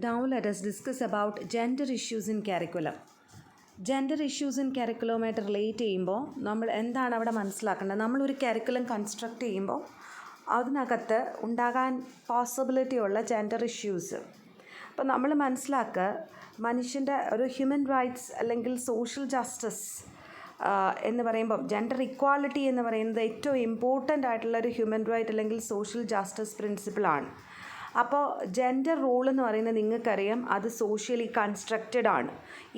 Now let us discuss about gender issues in curriculum. Gender issues in കരിക്കുലവുമായിട്ട് relate ചെയ്യുമ്പോൾ നമ്മൾ എന്താണ് അവിടെ മനസ്സിലാക്കേണ്ടത്? നമ്മളൊരു കരിക്കുലം കൺസ്ട്രക്റ്റ് ചെയ്യുമ്പോൾ അതിനകത്ത് ഉണ്ടാകാൻ പോസിബിലിറ്റി ഉള്ള ജെൻഡർ ഇഷ്യൂസ്. അപ്പോൾ നമ്മൾ മനസ്സിലാക്കുക, മനുഷ്യൻ്റെ ഒരു ഹ്യൂമൻ റൈറ്റ്സ് അല്ലെങ്കിൽ സോഷ്യൽ ജസ്റ്റിസ് എന്ന് പറയുമ്പം ജെൻഡർ ഇക്വാലിറ്റി എന്ന് പറയുന്നത് ഏറ്റവും ഇമ്പോർട്ടൻ്റ് ആയിട്ടുള്ള ഒരു ഹ്യൂമൻ റൈറ്റ് അല്ലെങ്കിൽ സോഷ്യൽ ജസ്റ്റിസ് പ്രിൻസിപ്പിളാണ്. അപ്പോൾ ജെൻഡർ റോൾ എന്ന് പറയുന്നത് നിങ്ങൾക്കറിയാം, അത് സോഷ്യലി കൺസ്ട്രക്റ്റഡ് ആണ്,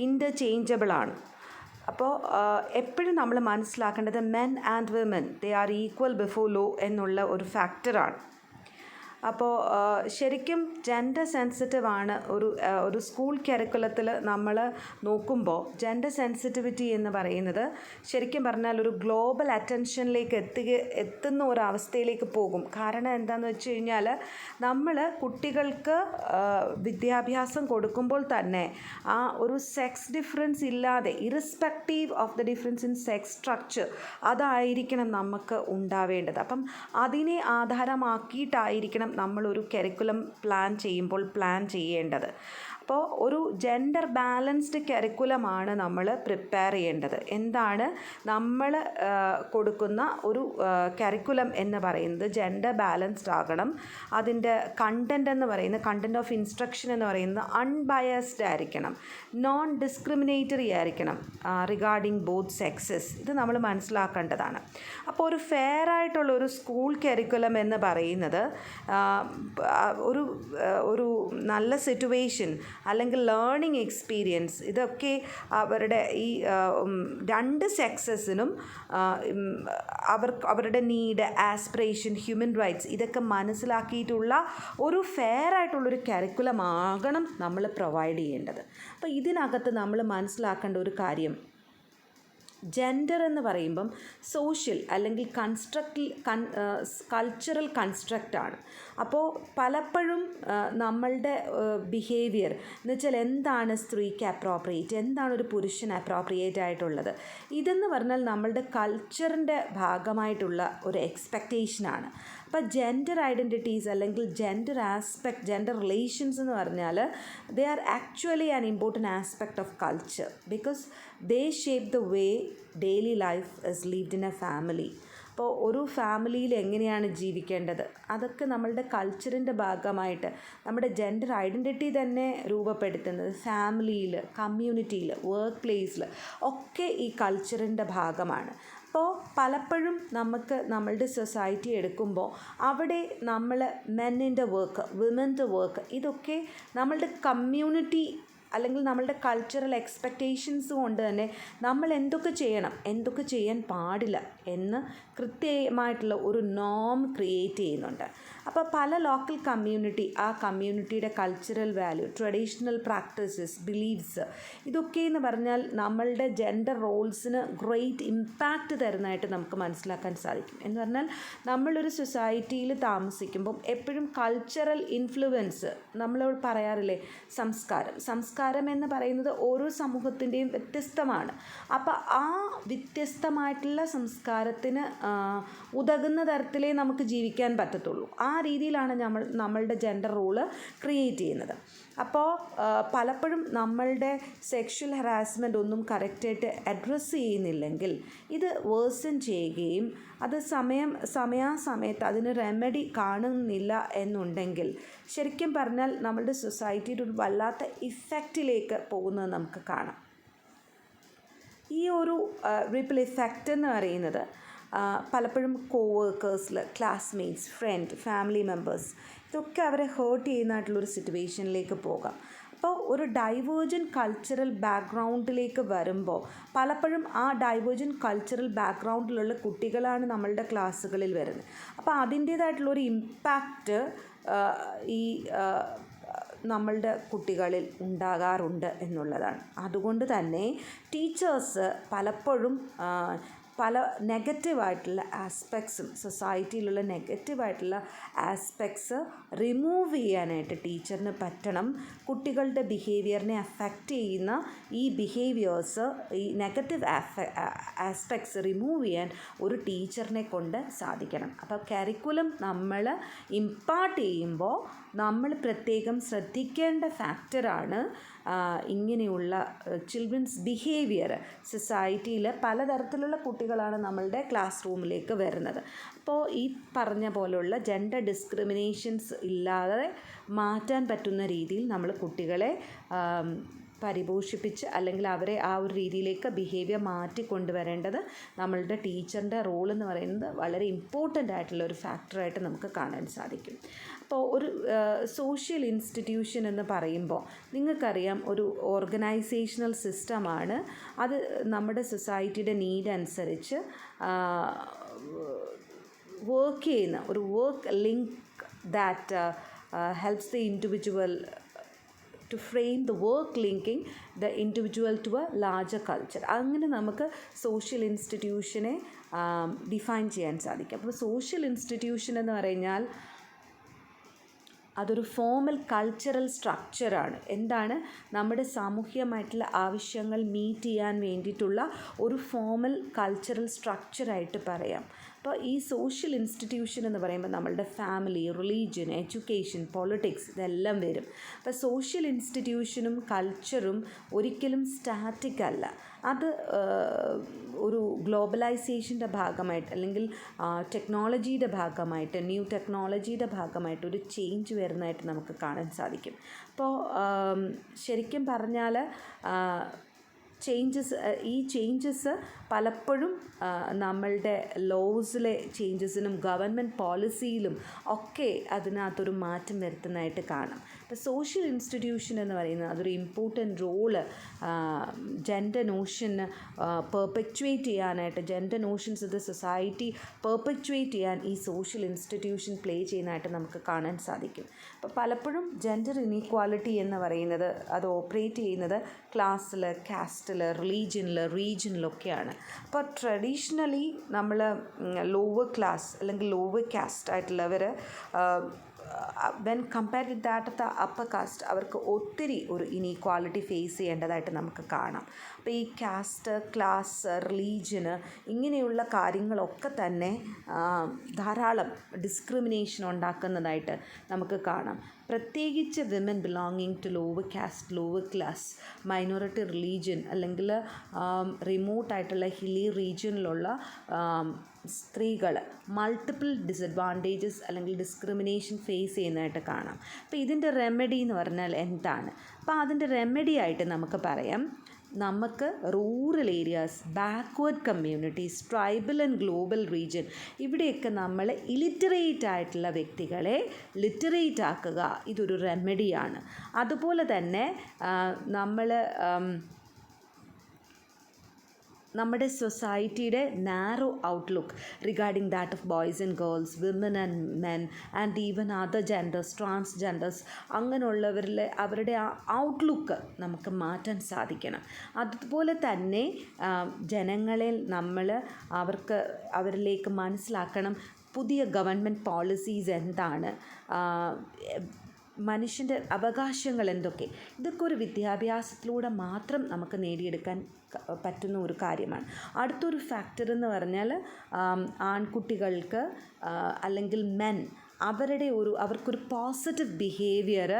ഇൻ്റർചേഞ്ചബിൾ ആണ്. അപ്പോൾ എപ്പോഴും നമ്മൾ മനസ്സിലാക്കേണ്ടത് men and women they are equal before law എന്നുള്ള ഒരു ഫാക്ടറാണ്. അപ്പോൾ ശരിക്കും ജെൻഡർ സെൻസിറ്റീവ് ആണ് ഒരു സ്കൂൾ കരിക്കുലത്തിൽ നമ്മൾ നോക്കുമ്പോൾ. ജെൻഡർ സെൻസിറ്റിവിറ്റി എന്ന് പറയുന്നത് ശരിക്കും പറഞ്ഞാൽ ഒരു ഗ്ലോബൽ അറ്റൻഷനിലേക്ക് എത്തുന്ന ഒരവസ്ഥയിലേക്ക് പോകും. കാരണം എന്താണെന്ന് വെച്ച് കഴിഞ്ഞാൽ, നമ്മൾ കുട്ടികൾക്ക് വിദ്യാഭ്യാസം കൊടുക്കുമ്പോൾ തന്നെ ആ ഒരു സെക്സ് ഡിഫറൻസ് ഇല്ലാതെ, irrespective of the difference in sex structure, അതായിരിക്കണം നമുക്ക് ഉണ്ടാവേണ്ടത്. അപ്പം അതിനെ ആധാരമാക്കിയിട്ടായിരിക്കണം നമ്മളൊരു കരിക്കുലം പ്ലാൻ ചെയ്യേണ്ടത്. അപ്പോൾ ഒരു ജെൻഡർ ബാലൻസ്ഡ് കരിക്കുലമാണ് നമ്മൾ പ്രിപ്പയർ ചെയ്യേണ്ടത്. എന്താണ് നമ്മൾ കൊടുക്കുന്ന ഒരു കരിക്കുലം എന്ന് പറയുന്നത് ജെൻഡർ ബാലൻസ്ഡ് ആകണം. അതിൻ്റെ കണ്ടൻറ് എന്ന് പറയുന്നത്, കണ്ടൻറ് ഓഫ് ഇൻസ്ട്രക്ഷൻ എന്ന് പറയുന്നത് അൺബയസ്ഡ് ആയിരിക്കണം, നോൺ ഡിസ്ക്രിമിനേറ്ററി ആയിരിക്കണം റിഗാർഡിങ് ബോത്ത് സെക്സസ്. ഇത് നമ്മൾ മനസ്സിലാക്കേണ്ടതാണ്. അപ്പോൾ ഒരു ഫെയർ ആയിട്ടുള്ള ഒരു സ്കൂൾ കരിക്കുലം എന്ന് പറയുന്നത് ഒരു നല്ല സിറ്റുവേഷൻ അല്ലെങ്കിൽ ലേണിംഗ് എക്സ്പീരിയൻസ്, ഇതൊക്കെ അവരുടെ ഈ രണ്ട് സെക്സസിനും അവരുടെ നീഡ്, ആസ്പിറേഷൻ, ഹ്യൂമൻ റൈറ്റ്സ് ഇതൊക്കെ മനസ്സിലാക്കിയിട്ടുള്ള ഒരു ഫെയർ ആയിട്ടുള്ളൊരു കരിക്കുലം ആകണം നമ്മൾ പ്രൊവൈഡ് ചെയ്യേണ്ടത്. അപ്പോൾ ഇതിനകത്ത് നമ്മൾ മനസ്സിലാക്കേണ്ട ഒരു കാര്യം, ജെൻഡർ എന്ന് പറയുമ്പം സോഷ്യൽ അല്ലെങ്കിൽ കൾച്ചറൽ കൺസ്ട്രക്റ്റാണ്. അപ്പോൾ പലപ്പോഴും നമ്മളുടെ ബിഹേവിയർ എന്ന് വെച്ചാൽ എന്താണ് സ്ത്രീക്ക് അപ്രോപ്രിയേറ്റ്, എന്താണ് ഒരു പുരുഷന് അപ്രോപ്രിയേറ്റ് ആയിട്ടുള്ളത്, ഇതെന്ന് പറഞ്ഞാൽ നമ്മളുടെ കൾച്ചറിൻ്റെ ഭാഗമായിട്ടുള്ള ഒരു എക്സ്പെക്റ്റേഷനാണ്. അപ്പോൾ ജെൻഡർ ഐഡൻറ്റിറ്റീസ് അല്ലെങ്കിൽ ജെൻഡർ ആസ്പെക്ട്, ജെൻഡർ റിലേഷൻസ് എന്ന് പറഞ്ഞാൽ they are actually an important aspect of culture because they shape the way daily life is lived in A family. അപ്പോൾ ഒരു ഫാമിലിയിൽ എങ്ങനെയാണ് ജീവിക്കേണ്ടത്, അതൊക്കെ നമ്മളുടെ കൾച്ചറിൻ്റെ ഭാഗമായിട്ട് നമ്മുടെ ജെൻഡർ ഐഡൻറ്റിറ്റി തന്നെ രൂപപ്പെടുത്തുന്നത് ഫാമിലിയിൽ, കമ്മ്യൂണിറ്റിയിൽ, വർക്ക് പ്ലേസിൽ ഒക്കെ ഈ കൾച്ചറിൻ്റെ ഭാഗമാണ്. അപ്പോൾ പലപ്പോഴും നമുക്ക് നമ്മളുടെ സൊസൈറ്റി എടുക്കുമ്പോൾ അവിടെ നമ്മൾ മെന്നിൻ്റെ വർക്ക്, വിമൻ്റെ വർക്ക്, ഇതൊക്കെ നമ്മളുടെ കമ്മ്യൂണിറ്റി അല്ലെങ്കിൽ നമ്മളുടെ കൾച്ചറൽ എക്സ്പെക്റ്റേഷൻസ് കൊണ്ട് തന്നെ നമ്മൾ എന്തൊക്കെ ചെയ്യണം, എന്തൊക്കെ ചെയ്യാൻ പാടില്ല എന്ന് കൃത്യമായിട്ടുള്ള ഒരു നോം ക്രിയേറ്റ് ചെയ്യുന്നുണ്ട്. അപ്പോൾ പല ലോക്കൽ കമ്മ്യൂണിറ്റി, ആ കമ്മ്യൂണിറ്റിയുടെ cultural value, traditional practices, beliefs, ഇതൊക്കെ എന്ന് പറഞ്ഞാൽ നമ്മളുടെ ജെൻഡർ റോൾസിന് ഗ്രേറ്റ് ഇമ്പാക്റ്റ് തരുന്നതായിട്ട് നമുക്ക് മനസ്സിലാക്കാൻ സാധിക്കും. എന്ന് പറഞ്ഞാൽ നമ്മളൊരു സൊസൈറ്റിയിൽ താമസിക്കുമ്പം എപ്പോഴും കൾച്ചറൽ ഇൻഫ്ലുവൻസ്, നമ്മളോട് പറയാറില്ലേ സംസ്കാരം എന്ന് പറയുന്നത് ഓരോ സമൂഹത്തിൻ്റെയും വ്യത്യസ്തമാണ്. അപ്പോൾ ആ വ്യത്യസ്തമായിട്ടുള്ള സംസ്കാരത്തിന് ഉതകുന്ന തരത്തിലേ നമുക്ക് ജീവിക്കാൻ പറ്റത്തുള്ളൂ. ആ രീതിയിലാണ് നമ്മളുടെ ജെൻഡർ റോള് ക്രിയേറ്റ് ചെയ്യുന്നത്. അപ്പോൾ പലപ്പോഴും നമ്മളുടെ സെക്ഷൽ ഹറാസ്മെൻ്റ് ഒന്നും കറക്റ്റായിട്ട് അഡ്രസ്സ് ചെയ്യുന്നില്ലെങ്കിൽ ഇത് വേഴ്സൺ ചെയ്യുകയും അത് സമയാസമയത്ത് അതിന് റെമഡി കാണുന്നില്ല എന്നുണ്ടെങ്കിൽ ശരിക്കും പറഞ്ഞാൽ നമ്മളുടെ സൊസൈറ്റിയുടെ ഒരു വല്ലാത്ത ഇഫക്റ്റിലേക്ക് പോകുന്നത് നമുക്ക് കാണാം. ഈ ഒരു റിപ്പിൾ ഇഫക്റ്റ് എന്ന് പറയുന്നത് പലപ്പോഴും കോവർക്കേഴ്സിൽ, ക്ലാസ്മേറ്റ്സ്, ഫ്രണ്ട്, ഫാമിലി മെമ്പേഴ്സ്, ഇതൊക്കെ അവരെ ഹേർട്ട് ചെയ്യുന്നതായിട്ടുള്ളൊരു സിറ്റുവേഷനിലേക്ക് പോകാം. അപ്പോൾ ഒരു ഡൈവേർജൻറ്റ് കൾച്ചറൽ ബാക്ക്ഗ്രൗണ്ടിലേക്ക് വരുമ്പോൾ പലപ്പോഴും ആ ഡൈവേർജൻറ്റ് കൾച്ചറൽ ബാക്ക്ഗ്രൗണ്ടിലുള്ള കുട്ടികളാണ് നമ്മളുടെ ക്ലാസ്സുകളിൽ വരുന്നത്. അപ്പോൾ അതിൻ്റേതായിട്ടുള്ളൊരു ഇമ്പാക്റ്റ് ഈ നമ്മളുടെ കുട്ടികളിൽ ഉണ്ടാകാറുണ്ട് എന്നുള്ളതാണ്. അതുകൊണ്ട് തന്നെ ടീച്ചേഴ്സ് പലപ്പോഴും പല നെഗറ്റീവായിട്ടുള്ള ആസ്പെക്ട്സും സൊസൈറ്റിയിലുള്ള നെഗറ്റീവായിട്ടുള്ള ആസ്പെക്ട്സ് റിമൂവ് ചെയ്യാനായിട്ട് ടീച്ചറിന് പറ്റണം. കുട്ടികളുടെ ബിഹേവിയറിനെ അഫക്റ്റ് ചെയ്യുന്ന ഈ ബിഹേവിയേഴ്സ്, ഈ നെഗറ്റീവ് ആസ്പെക്ട്സ് റിമൂവ് ചെയ്യാൻ ഒരു ടീച്ചറിനെ കൊണ്ട് സാധിക്കണം. അപ്പോൾ കരിക്കുലം നമ്മൾ ഇമ്പാർട്ട് ചെയ്യുമ്പോൾ നമ്മൾ പ്രത്യേകം ശ്രദ്ധിക്കേണ്ട ഫാക്ടറാണ് ഇങ്ങനെയുള്ള ചിൽഡ്രൻസ് ബിഹേവിയർ. സൊസൈറ്റിയിൽ പലതരത്തിലുള്ള കുട്ടികളാണ് നമ്മളുടെ ക്ലാസ് റൂമിലേക്ക് വരുന്നത്. അപ്പോൾ ഈ പറഞ്ഞ പോലുള്ള ജെൻഡർ ഡിസ്ക്രിമിനേഷൻസ് ഇല്ലാതെ മാറ്റാൻ പറ്റുന്ന രീതിയിൽ നമ്മൾ കുട്ടികളെ പരിപോഷിപ്പിച്ച് അല്ലെങ്കിൽ അവരെ ആ ഒരു രീതിയിലേക്ക് ബിഹേവിയർ മാറ്റിക്കൊണ്ടുവരേണ്ടത് നമ്മളുടെ ടീച്ചറിൻ്റെ റോൾ എന്ന് പറയുന്നത് വളരെ ഇമ്പോർട്ടൻ്റ് ആയിട്ടുള്ള ഒരു ഫാക്ടറായിട്ട് നമുക്ക് കാണാൻ സാധിക്കും. അപ്പോൾ ഒരു സോഷ്യൽ ഇൻസ്റ്റിറ്റ്യൂഷൻ എന്ന് പറയുമ്പോൾ നിങ്ങൾക്കറിയാം ഒരു ഓർഗനൈസേഷണൽ സിസ്റ്റമാണ്. അത് നമ്മുടെ സൊസൈറ്റിയുടെ നീഡ് അനുസരിച്ച് വർക്ക് ചെയ്യുന്ന ഒരു work link that helps the individual to frame the work linking the individual to a larger culture. അങ്ങനെ നമുക്ക് സോഷ്യൽ ഇൻസ്റ്റിറ്റ്യൂഷനെ ഡിഫൈൻ ചെയ്യാൻ സാധിക്കും. അപ്പോൾ സോഷ്യൽ ഇൻസ്റ്റിറ്റ്യൂഷൻ എന്ന് പറഞ്ഞാൽ അതൊരു ഫോമൽ കൾച്ചറൽ സ്ട്രക്ചറാണ്. എന്താണ്? നമ്മുടെ സാമൂഹികമായിട്ടുള്ള ആവശ്യങ്ങൾ മീറ്റ് ചെയ്യാൻ വേണ്ടിയിട്ടുള്ള ഒരു ഫോമൽ കൾച്ചറൽ സ്ട്രക്ചറായിട്ട് പറയാം. അപ്പോൾ ഈ സോഷ്യൽ ഇൻസ്റ്റിറ്റ്യൂഷൻ എന്ന് പറയുമ്പോൾ നമ്മളുടെ ഫാമിലി, റിലീജിയൻ, എഡ്യൂക്കേഷൻ, പൊളിറ്റിക്സ് ഇതെല്ലാം വരും. അപ്പോൾ സോഷ്യൽ ഇൻസ്റ്റിറ്റ്യൂഷനും കൾച്ചറും ഒരിക്കലും സ്റ്റാറ്റിക് അല്ല. അത് ഒരു ഗ്ലോബലൈസേഷൻ്റെ ഭാഗമായിട്ട് അല്ലെങ്കിൽ ടെക്നോളജിയുടെ ഭാഗമായിട്ട്, ന്യൂ ടെക്നോളജിയുടെ ഭാഗമായിട്ട് ഒരു ചേഞ്ച് വരുന്നതായിട്ട് നമുക്ക് കാണാൻ സാധിക്കും. അപ്പോൾ ശരിക്കും പറഞ്ഞാൽ ഈ ചേഞ്ചസ് പലപ്പോഴും നമ്മളുടെ ലോസിലെ ചേഞ്ചസിനും ഗവൺമെൻറ് പോളിസിയിലും ഒക്കെ അതിനകത്തൊരു മാറ്റം വരുത്തുന്നതായിട്ട് കാണാം. ഇപ്പോൾ സോഷ്യൽ ഇൻസ്റ്റിറ്റ്യൂഷൻ എന്ന് പറയുന്നത് അതൊരു ഇമ്പോർട്ടൻ്റ് റോള് ജെൻഡർ നോഷന് പെർപെക്ച്വേറ്റ് ചെയ്യാനായിട്ട്, ജെൻഡർ നോഷൻസ് ഇത് സൊസൈറ്റി പെർപെക്ച്വേറ്റ് ചെയ്യാൻ ഈ സോഷ്യൽ ഇൻസ്റ്റിറ്റ്യൂഷൻ പ്ലേ ചെയ്യുന്നതായിട്ട് നമുക്ക് കാണാൻ സാധിക്കും. അപ്പോൾ പലപ്പോഴും ജെൻഡർ ഇനീക്വാലിറ്റി എന്ന് പറയുന്നത് അത് ഓപ്പറേറ്റ് ചെയ്യുന്നത് ക്ലാസ്സിൽ, കാസ്റ്റിൽ, റിലീജിയനിൽ, റീജിയനിലൊക്കെയാണ്. അപ്പോൾ ട്രഡീഷണലി നമ്മൾ ലോവർ ക്ലാസ് അല്ലെങ്കിൽ ലോവർ കാസ്റ്റ് ആയിട്ടുള്ളവർ when compared with that of the upper caste അവർക്ക് ഒത്തിരി ഒരു ഇനീക്വാലിറ്റി ഫേസ് ചെയ്യേണ്ടതായിട്ട് നമുക്ക് കാണാം. അപ്പോൾ ഈ കാസ്റ്റ്, ക്ലാസ്, റിലീജിയന് ഇങ്ങനെയുള്ള കാര്യങ്ങളൊക്കെ തന്നെ ധാരാളം ഡിസ്ക്രിമിനേഷൻ ഉണ്ടാക്കുന്നതായിട്ട് നമുക്ക് കാണാം. പ്രത്യേകിച്ച് women belonging to lower caste, lower class, minority religion അല്ലെങ്കിൽ റിമോട്ടായിട്ടുള്ള ഹില്ലി റീജിയനിലുള്ള സ്ത്രീകൾ മൾട്ടിപ്പിൾ ഡിസഡ്വാൻറ്റേജസ് അല്ലെങ്കിൽ ഡിസ്ക്രിമിനേഷൻ ഫേസ് ചെയ്യുന്നതായിട്ട് കാണാം. അപ്പോൾ ഇതിൻ്റെ റെമഡി എന്ന് പറഞ്ഞാൽ എന്താണ്? അപ്പോൾ അതിൻ്റെ റെമഡി ആയിട്ട് നമുക്ക് പറയാം, നമുക്ക് rural areas, backward communities, tribal and global region ഇവിടെയൊക്കെ നമ്മൾ ഇലിറ്ററേറ്റ് ആയിട്ടുള്ള വ്യക്തികളെ ലിറ്ററേറ്റ് ആക്കുക, ഇതൊരു റെമഡിയാണ്. അതുപോലെ തന്നെ നമ്മുടെ സൊസൈറ്റിയുടെ narrow outlook regarding that of boys and girls, women and men and even other genders, transgenders അങ്ങനെയുള്ളവരിലെ അവരുടെ ആ ഔട്ട്ലുക്ക് നമുക്ക് മാറ്റാൻ സാധിക്കണം. അതുപോലെ തന്നെ ജനങ്ങളെ നമ്മൾ അവരിലേക്ക് മനസ്സിലാക്കണം പുതിയ ഗവൺമെൻറ് പോളിസീസ് എന്താണ്, മനുഷ്യൻ്റെ അവകാശങ്ങൾ എന്തൊക്കെ. ഇതൊക്കെ ഒരു വിദ്യാഭ്യാസത്തിലൂടെ മാത്രം നമുക്ക് നേടിയെടുക്കാൻ പറ്റുന്ന ഒരു കാര്യമാണ്. അടുത്തൊരു ഫാക്ടർ എന്ന് പറഞ്ഞാൽ ആൺകുട്ടികൾക്ക് അല്ലെങ്കിൽ മെൻ അവർക്കൊരു പോസിറ്റീവ് ബിഹേവിയർ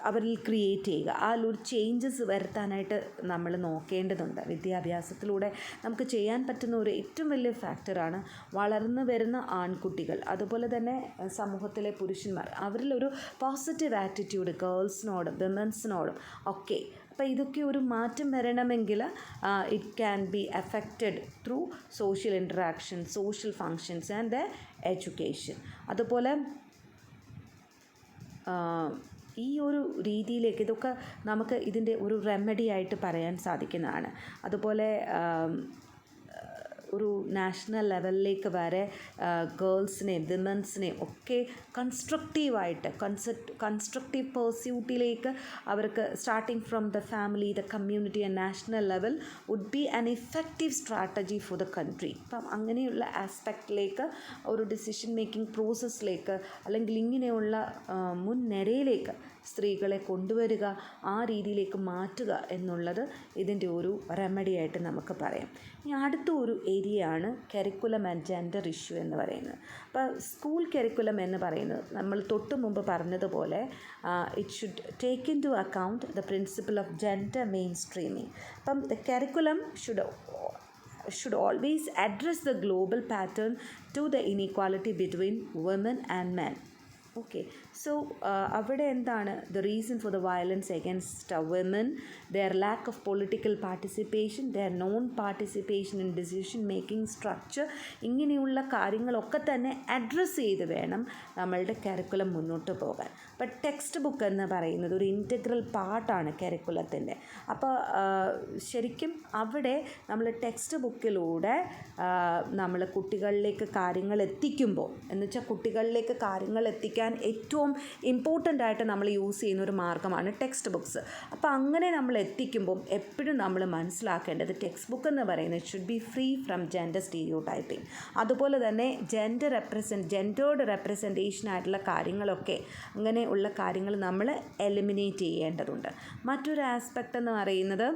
അവരിൽ ക്രിയേറ്റ് ചെയ്യുക, അതിലൊരു ചേഞ്ചസ് വരുത്താനായിട്ട് നമ്മൾ നോക്കേണ്ടതുണ്ട്. വിദ്യാഭ്യാസത്തിലൂടെ നമുക്ക് ചെയ്യാൻ പറ്റുന്ന ഒരു ഏറ്റവും വലിയ ഫാക്ടറാണ് വളർന്നു വരുന്ന ആൺകുട്ടികൾ, അതുപോലെ തന്നെ സമൂഹത്തിലെ പുരുഷന്മാർ, അവരിലൊരു പോസിറ്റീവ് ആറ്റിറ്റ്യൂഡ് ഗേൾസിനോടും വിമൻസിനോടും ഒക്കെ. അപ്പോൾ ഇതൊക്കെ ഒരു മാറ്റം വരണമെങ്കിൽ it can be effected through social interaction, social functions and the education. അതുപോലെ ഈ ഒരു രീതിയിലേക്ക് ഇതൊക്കെ നമുക്ക് ഇതിൻ്റെ ഒരു റെമഡി ആയിട്ട് പറയാൻ സാധിക്കുന്നതാണ്. അതുപോലെ ഒരു നാഷണൽ ലെവലിലേക്ക് വരെ ഗേൾസിനെയും വിമൻസിനെയും ഒക്കെ കൺസ്ട്രക്റ്റീവ് പെർസ്യൂട്ടിലേക്ക് അവർക്ക് starting from the family, the community and national level would be an effective strategy for the country. അപ്പം അങ്ങനെയുള്ള ആസ്പെക്റ്റിലേക്ക് ഒരു ഡിസിഷൻ മേക്കിംഗ് പ്രോസസ്സിലേക്ക് അല്ലെങ്കിൽ ഇങ്ങനെയുള്ള മുൻനിരയിലേക്ക് സ്ത്രീകളെ കൊണ്ടുവരിക, ആ രീതിയിലേക്ക് മാറ്റുക എന്നുള്ളത് ഇതിൻ്റെ ഒരു റെമഡി ആയിട്ട് നമുക്ക് പറയാം. ഇനി അടുത്ത ഒരു ഏരിയയാണ് കരിക്കുലം ആൻഡ് ജെൻഡർ ഇഷ്യൂ എന്ന് പറയുന്നത്. അപ്പോൾ സ്കൂൾ കരിക്കുലം എന്ന് പറയുന്നത് നമ്മൾ തൊട്ട് മുമ്പ് പറഞ്ഞതുപോലെ it should take into account the principle of gender mainstreaming. അപ്പം the curriculum should always address the global pattern to the inequality between women and men. Okay, so അവിടെ എന്താണ് the reason for the violence against women, their lack of political participation, their non-participation in decision making structure, ഇങ്ങനെയുള്ള കാര്യങ്ങളൊക്കെ തന്നെ address ചെയ്ത് വേണം നമ്മളുടെ curriculum മുന്നോട്ട് പോകാൻ. അപ്പം ടെക്സ്റ്റ് ബുക്ക് എന്ന് പറയുന്നത് ഒരു ഇൻറ്റഗ്രൽ പാർട്ടാണ് കരിക്കുലത്തിൻ്റെ. അപ്പോൾ ശരിക്കും അവിടെ നമ്മൾ ടെക്സ്റ്റ് ബുക്കിലൂടെ നമ്മൾ കുട്ടികളിലേക്ക് കാര്യങ്ങൾ എത്തിക്കുമ്പോൾ, എന്നുവെച്ചാൽ കുട്ടികളിലേക്ക് കാര്യങ്ങൾ എത്തിക്കാൻ ഏറ്റവും ഇമ്പോർട്ടൻ്റ് ആയിട്ട് നമ്മൾ യൂസ് ചെയ്യുന്ന ഒരു മാർഗ്ഗമാണ് ടെക്സ്റ്റ് ബുക്സ്. അപ്പോൾ അങ്ങനെ നമ്മൾ എത്തിക്കുമ്പം എപ്പോഴും നമ്മൾ മനസ്സിലാക്കേണ്ടത് ടെക്സ്റ്റ് ബുക്ക് എന്ന് പറയുന്നത് should be free from gender stereotyping. അതുപോലെ തന്നെ ജെൻഡേർഡ് റെപ്രസെൻറ്റേഷൻ ആയിട്ടുള്ള കാര്യങ്ങളൊക്കെ, അങ്ങനെ ഉള്ള കാര്യങ്ങൾ നമ്മൾ എലിമിനേറ്റ് ചെയ്യേണ്ടതുണ്ട്. മറ്റൊരു ആസ്പെക്റ്റ് എന്ന് പറയുന്നത്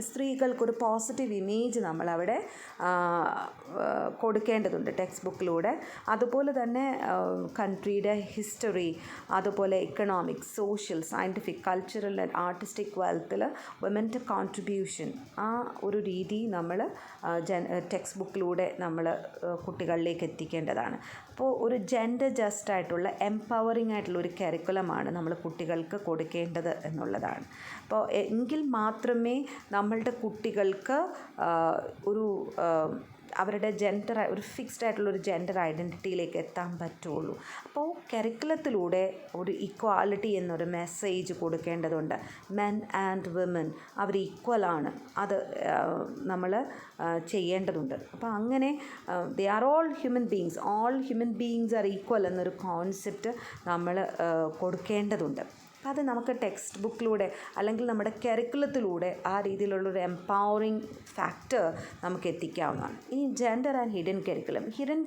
സ്ത്രീകൾക്കൊരു പോസിറ്റീവ് ഇമേജ് നമ്മളവിടെ കൊടുക്കേണ്ടതുണ്ട് ടെക്സ്റ്റ് ബുക്കിലൂടെ. അതുപോലെ തന്നെ കൺട്രിയുടെ ഹിസ്റ്ററി, അതുപോലെ economics, social, scientific, cultural and artistic വെൽത്തിൽ വിമൻ്റെ കോൺട്രിബ്യൂഷൻ, ആ ഒരു രീതി നമ്മൾ ടെക്സ്റ്റ് ബുക്കിലൂടെ നമ്മൾ കുട്ടികളിലേക്ക് എത്തിക്കേണ്ടതാണ്. അപ്പോൾ ഒരു ജെൻഡർ ജസ്റ്റ് ആയിട്ടുള്ള എംപവറിംഗ് ആയിട്ടുള്ള ഒരു കരിക്കുലമാണ് നമ്മൾ കുട്ടികൾക്ക് കൊടുക്കേണ്ടത് എന്നുള്ളതാണ്. അപ്പോൾ എങ്കിൽ മാത്രമേ നമ്മളുടെ കുട്ടികൾക്ക് ഒരു അവരുടെ ഒരു ഫിക്സ്ഡ് ആയിട്ടുള്ളൊരു ജെൻഡർ ഐഡൻറ്റിറ്റിയിലേക്ക് എത്താൻ പറ്റുള്ളൂ. അപ്പോൾ കരിക്കുലത്തിലൂടെ ഒരു ഇക്വാലിറ്റി എന്നൊരു മെസ്സേജ് കൊടുക്കേണ്ടതുണ്ട്. മെൻ ആൻഡ് വിമൻ അവർ ഈക്വലാണ്, അത് നമ്മൾ ചെയ്യേണ്ടതുണ്ട്. അപ്പോൾ അങ്ങനെ they are all human beings R equal എന്നൊരു കോൺസെപ്റ്റ് നമ്മൾ കൊടുക്കേണ്ടതുണ്ട്. അത് നമുക്ക് ടെക്സ്റ്റ് ബുക്കിലൂടെ അല്ലെങ്കിൽ നമ്മുടെ കരിക്കുലത്തിലൂടെ ആ രീതിയിലുള്ളൊരു എംപവറിങ് ഫാക്ടർ നമുക്ക് എത്തിക്കാവുന്നതാണ്. ഇനി ജെൻഡർ ആൻഡ് ഹിഡൻ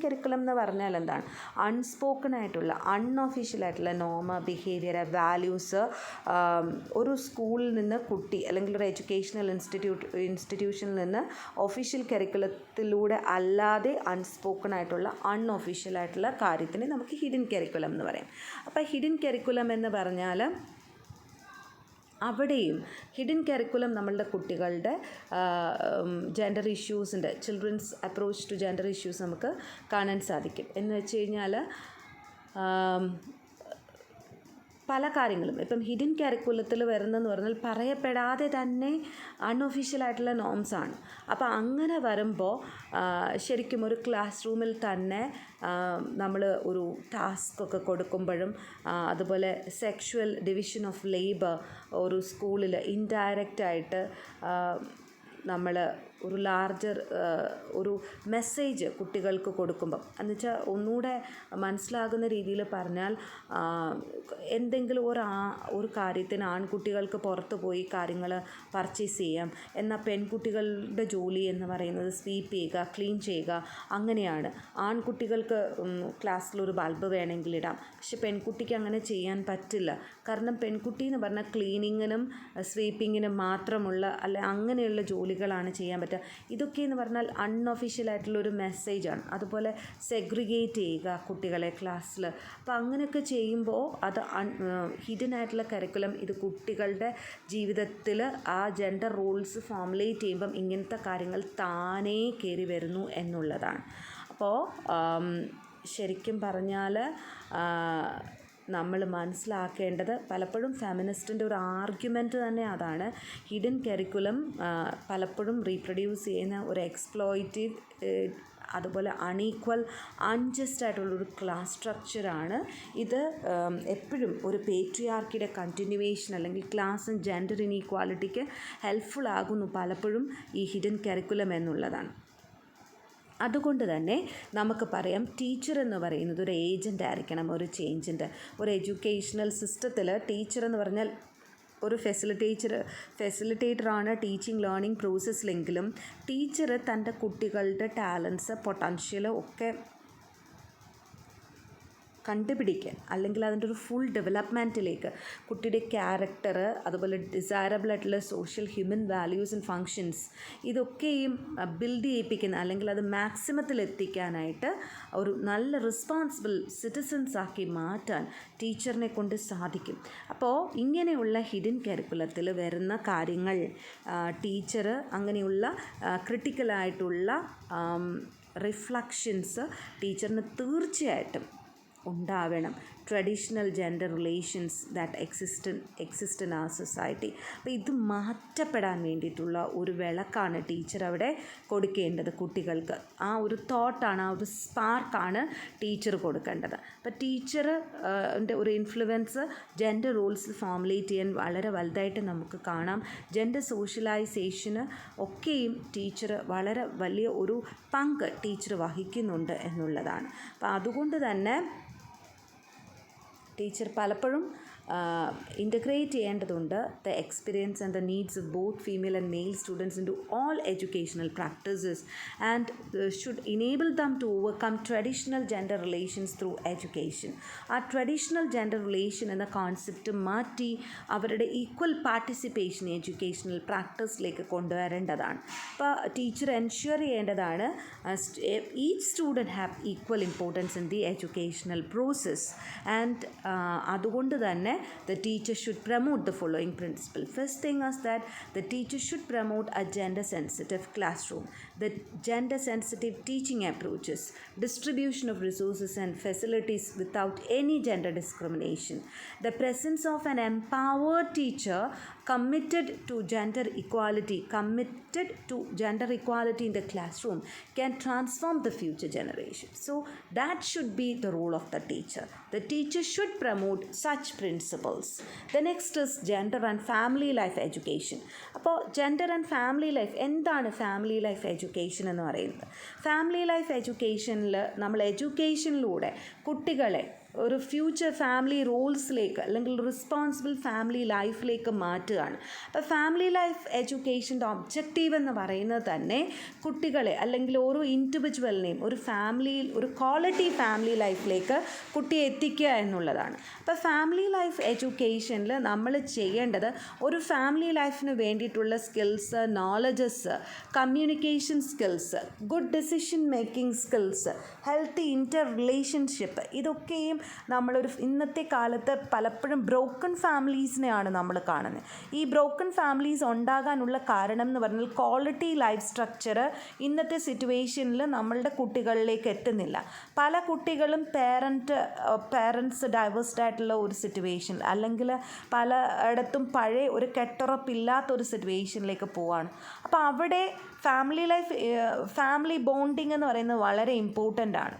കരിക്കുലം എന്ന് പറഞ്ഞാൽ എന്താണ്? അൺസ്പോക്കൺ ആയിട്ടുള്ള, അൺഒഫീഷ്യൽ ആയിട്ടുള്ള നോമ, ബിഹേവിയർ, വാല്യൂസ് ഒരു സ്കൂളിൽ നിന്ന് കുട്ടി അല്ലെങ്കിൽ ഒരു എഡ്യൂക്കേഷണൽ ഇൻസ്റ്റിറ്റ്യൂഷനിൽ നിന്ന് ഒഫീഷ്യൽ കരിക്കുലത്തിലൂടെ അല്ലാതെ അൺസ്പോക്കൺ ആയിട്ടുള്ള, അൺഒഫീഷ്യൽ ആയിട്ടുള്ള കാര്യത്തിന് നമുക്ക് ഹിഡൻ കരിക്കുലം എന്ന് പറയും. അപ്പോൾ ഹിഡൻ കരിക്കുലം എന്ന് പറഞ്ഞാൽ അവിടെയും ഹിഡൻ കരിക്കുലം നമ്മളുടെ കുട്ടികളുടെ ജെൻഡർ ഇഷ്യൂസിൻ്റെ, children's approach to gender issues നമുക്ക് കാണാൻ സാധിക്കും. എന്ന് വെച്ച് കഴിഞ്ഞാൽ പല കാര്യങ്ങളും ഇപ്പം ഹിഡൻ കരിക്കുലത്തിൽ വരുന്നതെന്ന് പറഞ്ഞാൽ പറയപ്പെടാതെ തന്നെ അൺഒഫീഷ്യലായിട്ടുള്ള നോംസാണ്. അപ്പോൾ അങ്ങനെ വരുമ്പോൾ ശരിക്കും ഒരു ക്ലാസ് റൂമിൽ തന്നെ നമ്മൾ ഒരു ടാസ്കൊക്കെ കൊടുക്കുമ്പോഴും, അതുപോലെ സെക്ഷുവൽ ഡിവിഷൻ ഓഫ് ലേബർ ഒരു സ്കൂളിൽ ഇൻഡയറക്റ്റായിട്ട് നമ്മൾ ഒരു ലാർജർ ഒരു മെസ്സേജ് കുട്ടികൾക്ക് കൊടുക്കുമ്പം, എന്നുവെച്ചാൽ ഒന്നുകൂടെ മനസ്സിലാകുന്ന രീതിയിൽ പറഞ്ഞാൽ, എന്തെങ്കിലും ഒരു കാര്യത്തിന് ആൺകുട്ടികൾക്ക് പുറത്ത് പോയി കാര്യങ്ങൾ പർച്ചേസ് ചെയ്യാം, എന്നാൽ പെൺകുട്ടികളുടെ ജോലി എന്ന് പറയുന്നത് സ്വീപ്പ് ചെയ്യുക, ക്ലീൻ ചെയ്യുക, അങ്ങനെയാണ്. ആൺകുട്ടികൾക്ക് ക്ലാസ്സിലൊരു ബൾബ് വേണമെങ്കിൽ ഇടാം, പക്ഷെ പെൺകുട്ടിക്ക് അങ്ങനെ ചെയ്യാൻ പറ്റില്ല. കാരണം പെൺകുട്ടി എന്ന് പറഞ്ഞാൽ ക്ലീനിങ്ങിനും സ്വീപ്പിങ്ങിനും മാത്രമുള്ള അങ്ങനെയുള്ള ജോലികളാണ് ചെയ്യാൻ പറ്റുക. ഇതൊക്കെ എന്ന് പറഞ്ഞാൽ അൺഒഫീഷ്യലായിട്ടുള്ളൊരു മെസ്സേജാണ്. അതുപോലെ സെഗ്രിഗേറ്റ് ചെയ്യുക കുട്ടികളെ ക്ലാസ്സിൽ. അപ്പോൾ അങ്ങനെയൊക്കെ ചെയ്യുമ്പോൾ അത് ഹിഡൻ ആയിട്ടുള്ള കരിക്കുലം ഇത് കുട്ടികളുടെ ജീവിതത്തിൽ ആ ജെൻഡർ റോൾസ് ഫോമുലേറ്റ് ചെയ്യുമ്പം ഇങ്ങനത്തെ കാര്യങ്ങൾ താനേ കയറി വരുന്നു എന്നുള്ളതാണ്. അപ്പോൾ ശരിക്കും പറഞ്ഞാൽ നമ്മൾ മനസ്സിലാക്കേണ്ടത്, പലപ്പോഴും ഫെമിനിസ്റ്റിൻ്റെ ഒരു ആർഗ്യുമെൻറ്റ് തന്നെ അതാണ്, ഹിഡൻ കരിക്കുലം പലപ്പോഴും റീപ്രൊഡ്യൂസ് ചെയ്യുന്ന ഒരു എക്സ്പ്ലോയിറ്റീവ് അതുപോലെ അൺഈക്വൽ അൺജസ്റ്റ് ആയിട്ടുള്ളൊരു ക്ലാസ് സ്ട്രക്ചറാണ് ഇത്. എപ്പോഴും ഒരു പേട്രിയാർക്കിയുടെ കണ്ടിന്യൂവേഷൻ അല്ലെങ്കിൽ ക്ലാസ് ആൻഡ് ജെൻഡർ ഇനീക്വാലിറ്റിക്ക് ഹെൽപ്ഫുൾ ആകുന്നു പലപ്പോഴും ഈ ഹിഡൻ കരിക്കുലം എന്നുള്ളതാണ്. അതുകൊണ്ട് തന്നെ നമുക്ക് പറയാം ടീച്ചർ എന്ന് പറയുന്നത് ഒരു ഏജൻ്റ് ആയിരിക്കണം ഒരു ചേഞ്ചിൻ്റെ. ഒരു എഡ്യൂക്കേഷണൽ സിസ്റ്റത്തിൽ ടീച്ചർ എന്ന് പറഞ്ഞാൽ ഒരു ഫെസിലിറ്റേറ്ററാണ് ടീച്ചിങ് ലേണിംഗ് പ്രോസസ്സിലെങ്കിലും ടീച്ചർ തൻ്റെ കുട്ടികളുടെ ടാലൻസ് പൊട്ടൻഷ്യൽ ഒക്കെ കണ്ടുപിടിക്കാൻ അല്ലെങ്കിൽ അതിൻ്റെ ഒരു ഫുൾ ഡെവലപ്മെൻറ്റിലേക്ക് കുട്ടിയുടെ ക്യാരക്ടർ, അതുപോലെ ഡിസൈറബിൾ ആയിട്ടുള്ള social human values and functions ഇതൊക്കെയും ബിൽഡ് ചെയ്യിപ്പിക്കുന്ന അല്ലെങ്കിൽ അത് മാക്സിമത്തിൽ എത്തിക്കാനായിട്ട് ഒരു നല്ല റെസ്പോൺസിബിൾ സിറ്റിസൻസ് ആക്കി മാറ്റാൻ ടീച്ചറിനെ കൊണ്ട് സാധിക്കും. അപ്പോൾ ഇങ്ങനെയുള്ള ഹിഡൻ കരിക്കുലത്തിൽ വരുന്ന കാര്യങ്ങൾ ടീച്ചർ അങ്ങനെയുള്ള ക്രിട്ടിക്കലായിട്ടുള്ള റിഫ്ലക്ഷൻസ് ടീച്ചറിന് തീർച്ചയായിട്ടും ഉണ്ടാവണം. Traditional gender relations that exist in our society. അപ്പോൾ ഇത് മാറ്റപ്പെടാൻ വേണ്ടിയിട്ടുള്ള ഒരു വിളക്കാണ് ടീച്ചർ അവിടെ കൊടുക്കേണ്ടത് കുട്ടികൾക്ക്. ആ ഒരു തോട്ടാണ്, ആ ഒരു സ്പാർക്കാണ് ടീച്ചർ കൊടുക്കേണ്ടത്. അപ്പോൾ ടീച്ചറിൻ്റെ ഒരു ഇൻഫ്ലുവൻസ് ജെൻഡർ റോൾസ് ഫോമുലേറ്റ് ചെയ്യാൻ വളരെ വലുതായിട്ട് നമുക്ക് കാണാം. ജെൻഡർ സോഷ്യലൈസേഷന് ഒക്കെയും ടീച്ചർ വളരെ വലിയ ഒരു പങ്ക് ടീച്ചർ വഹിക്കുന്നുണ്ട് എന്നുള്ളതാണ്. അപ്പോൾ അതുകൊണ്ട് തന്നെ ടീച്ചർ പലപ്പോഴും ഇൻ്റഗ്രേറ്റ് ചെയ്യേണ്ടതുണ്ട് the experience and the needs of both female and male students into all educational practices and should enable them to overcome traditional gender relations through education. ആ ട്രഡീഷണൽ ജെൻഡർ റിലേഷൻ എന്ന concept മാറ്റി അവരുടെ equal participation educational പ്രാക്ടീസിലേക്ക് കൊണ്ടുവരേണ്ടതാണ്. അപ്പോൾ teacher ensure ചെയ്യേണ്ടതാണ് each student have equal importance in the educational process. And അതുകൊണ്ട് തന്നെ the teacher should promote the following principle. First thing is that the teacher should promote a gender sensitive classroom, the gender sensitive teaching approaches, distribution of resources and facilities without any gender discrimination, the presence of an empowered teacher committed to gender equality in the classroom can transform the future generation. So that should be the role of the teacher. The teacher should promote such principles. The next is gender and family life education. അപ്പോൾ gender and family life, എന്താണ് family life education എന്ന് പറയുന്നത്? Family life എഡ്യൂക്കേഷനിൽ നമ്മൾ എഡ്യൂക്കേഷനിലൂടെ കുട്ടികളെ ഒരു future family റോൾസിലേക്ക് അല്ലെങ്കിൽ responsible family ലൈഫിലേക്ക് മാറ്റുകയാണ്. അപ്പോൾ ഫാമിലി ലൈഫ് എഡ്യൂക്കേഷൻ്റെ ഒബ്ജക്റ്റീവ് എന്ന് പറയുന്നത് തന്നെ കുട്ടികളെ അല്ലെങ്കിൽ ഓരോ ഇൻഡിവിജ്വലിനെയും ഒരു ഫാമിലിയിൽ ഒരു ക്വാളിറ്റി ഫാമിലി ലൈഫിലേക്ക് കുട്ടിയെ എത്തിക്കുക എന്നുള്ളതാണ്. അപ്പോൾ ഫാമിലി ലൈഫ് എഡ്യൂക്കേഷനിൽ നമ്മൾ ചെയ്യേണ്ടത് ഒരു ഫാമിലി ലൈഫിന് വേണ്ടിയിട്ടുള്ള skills, knowledges, communication skills, good decision making skills, healthy interrelationship, ഇതൊക്കെയും നമ്മളൊരു ഇന്നത്തെ കാലത്ത് പലപ്പോഴും ബ്രോക്കൺ ഫാമിലീസിനെയാണ് നമ്മൾ കാണുന്നത്. ഈ ബ്രോക്കൺ ഫാമിലീസ് ഉണ്ടാകാനുള്ള കാരണം എന്ന് പറഞ്ഞാൽ ക്വാളിറ്റി ലൈഫ് സ്ട്രക്ചർ ഇന്നത്തെ സിറ്റുവേഷനിൽ നമ്മളുടെ കുട്ടികളിലേക്ക് എത്തുന്നില്ല. പല കുട്ടികളും പേരൻസ് ഡൈവേഴ്സ്ഡ് ആയിട്ടുള്ള ഒരു സിറ്റുവേഷൻ അല്ലെങ്കിൽ പലയിടത്തും പഴയ ഒരു കെട്ടുറപ്പില്ലാത്തൊരു സിറ്റുവേഷനിലേക്ക് പോവാണ്. അപ്പോൾ അവിടെ ഫാമിലി ബോണ്ടിങ് എന്ന് പറയുന്നത് വളരെ ഇമ്പോർട്ടൻ്റ് ആണ്.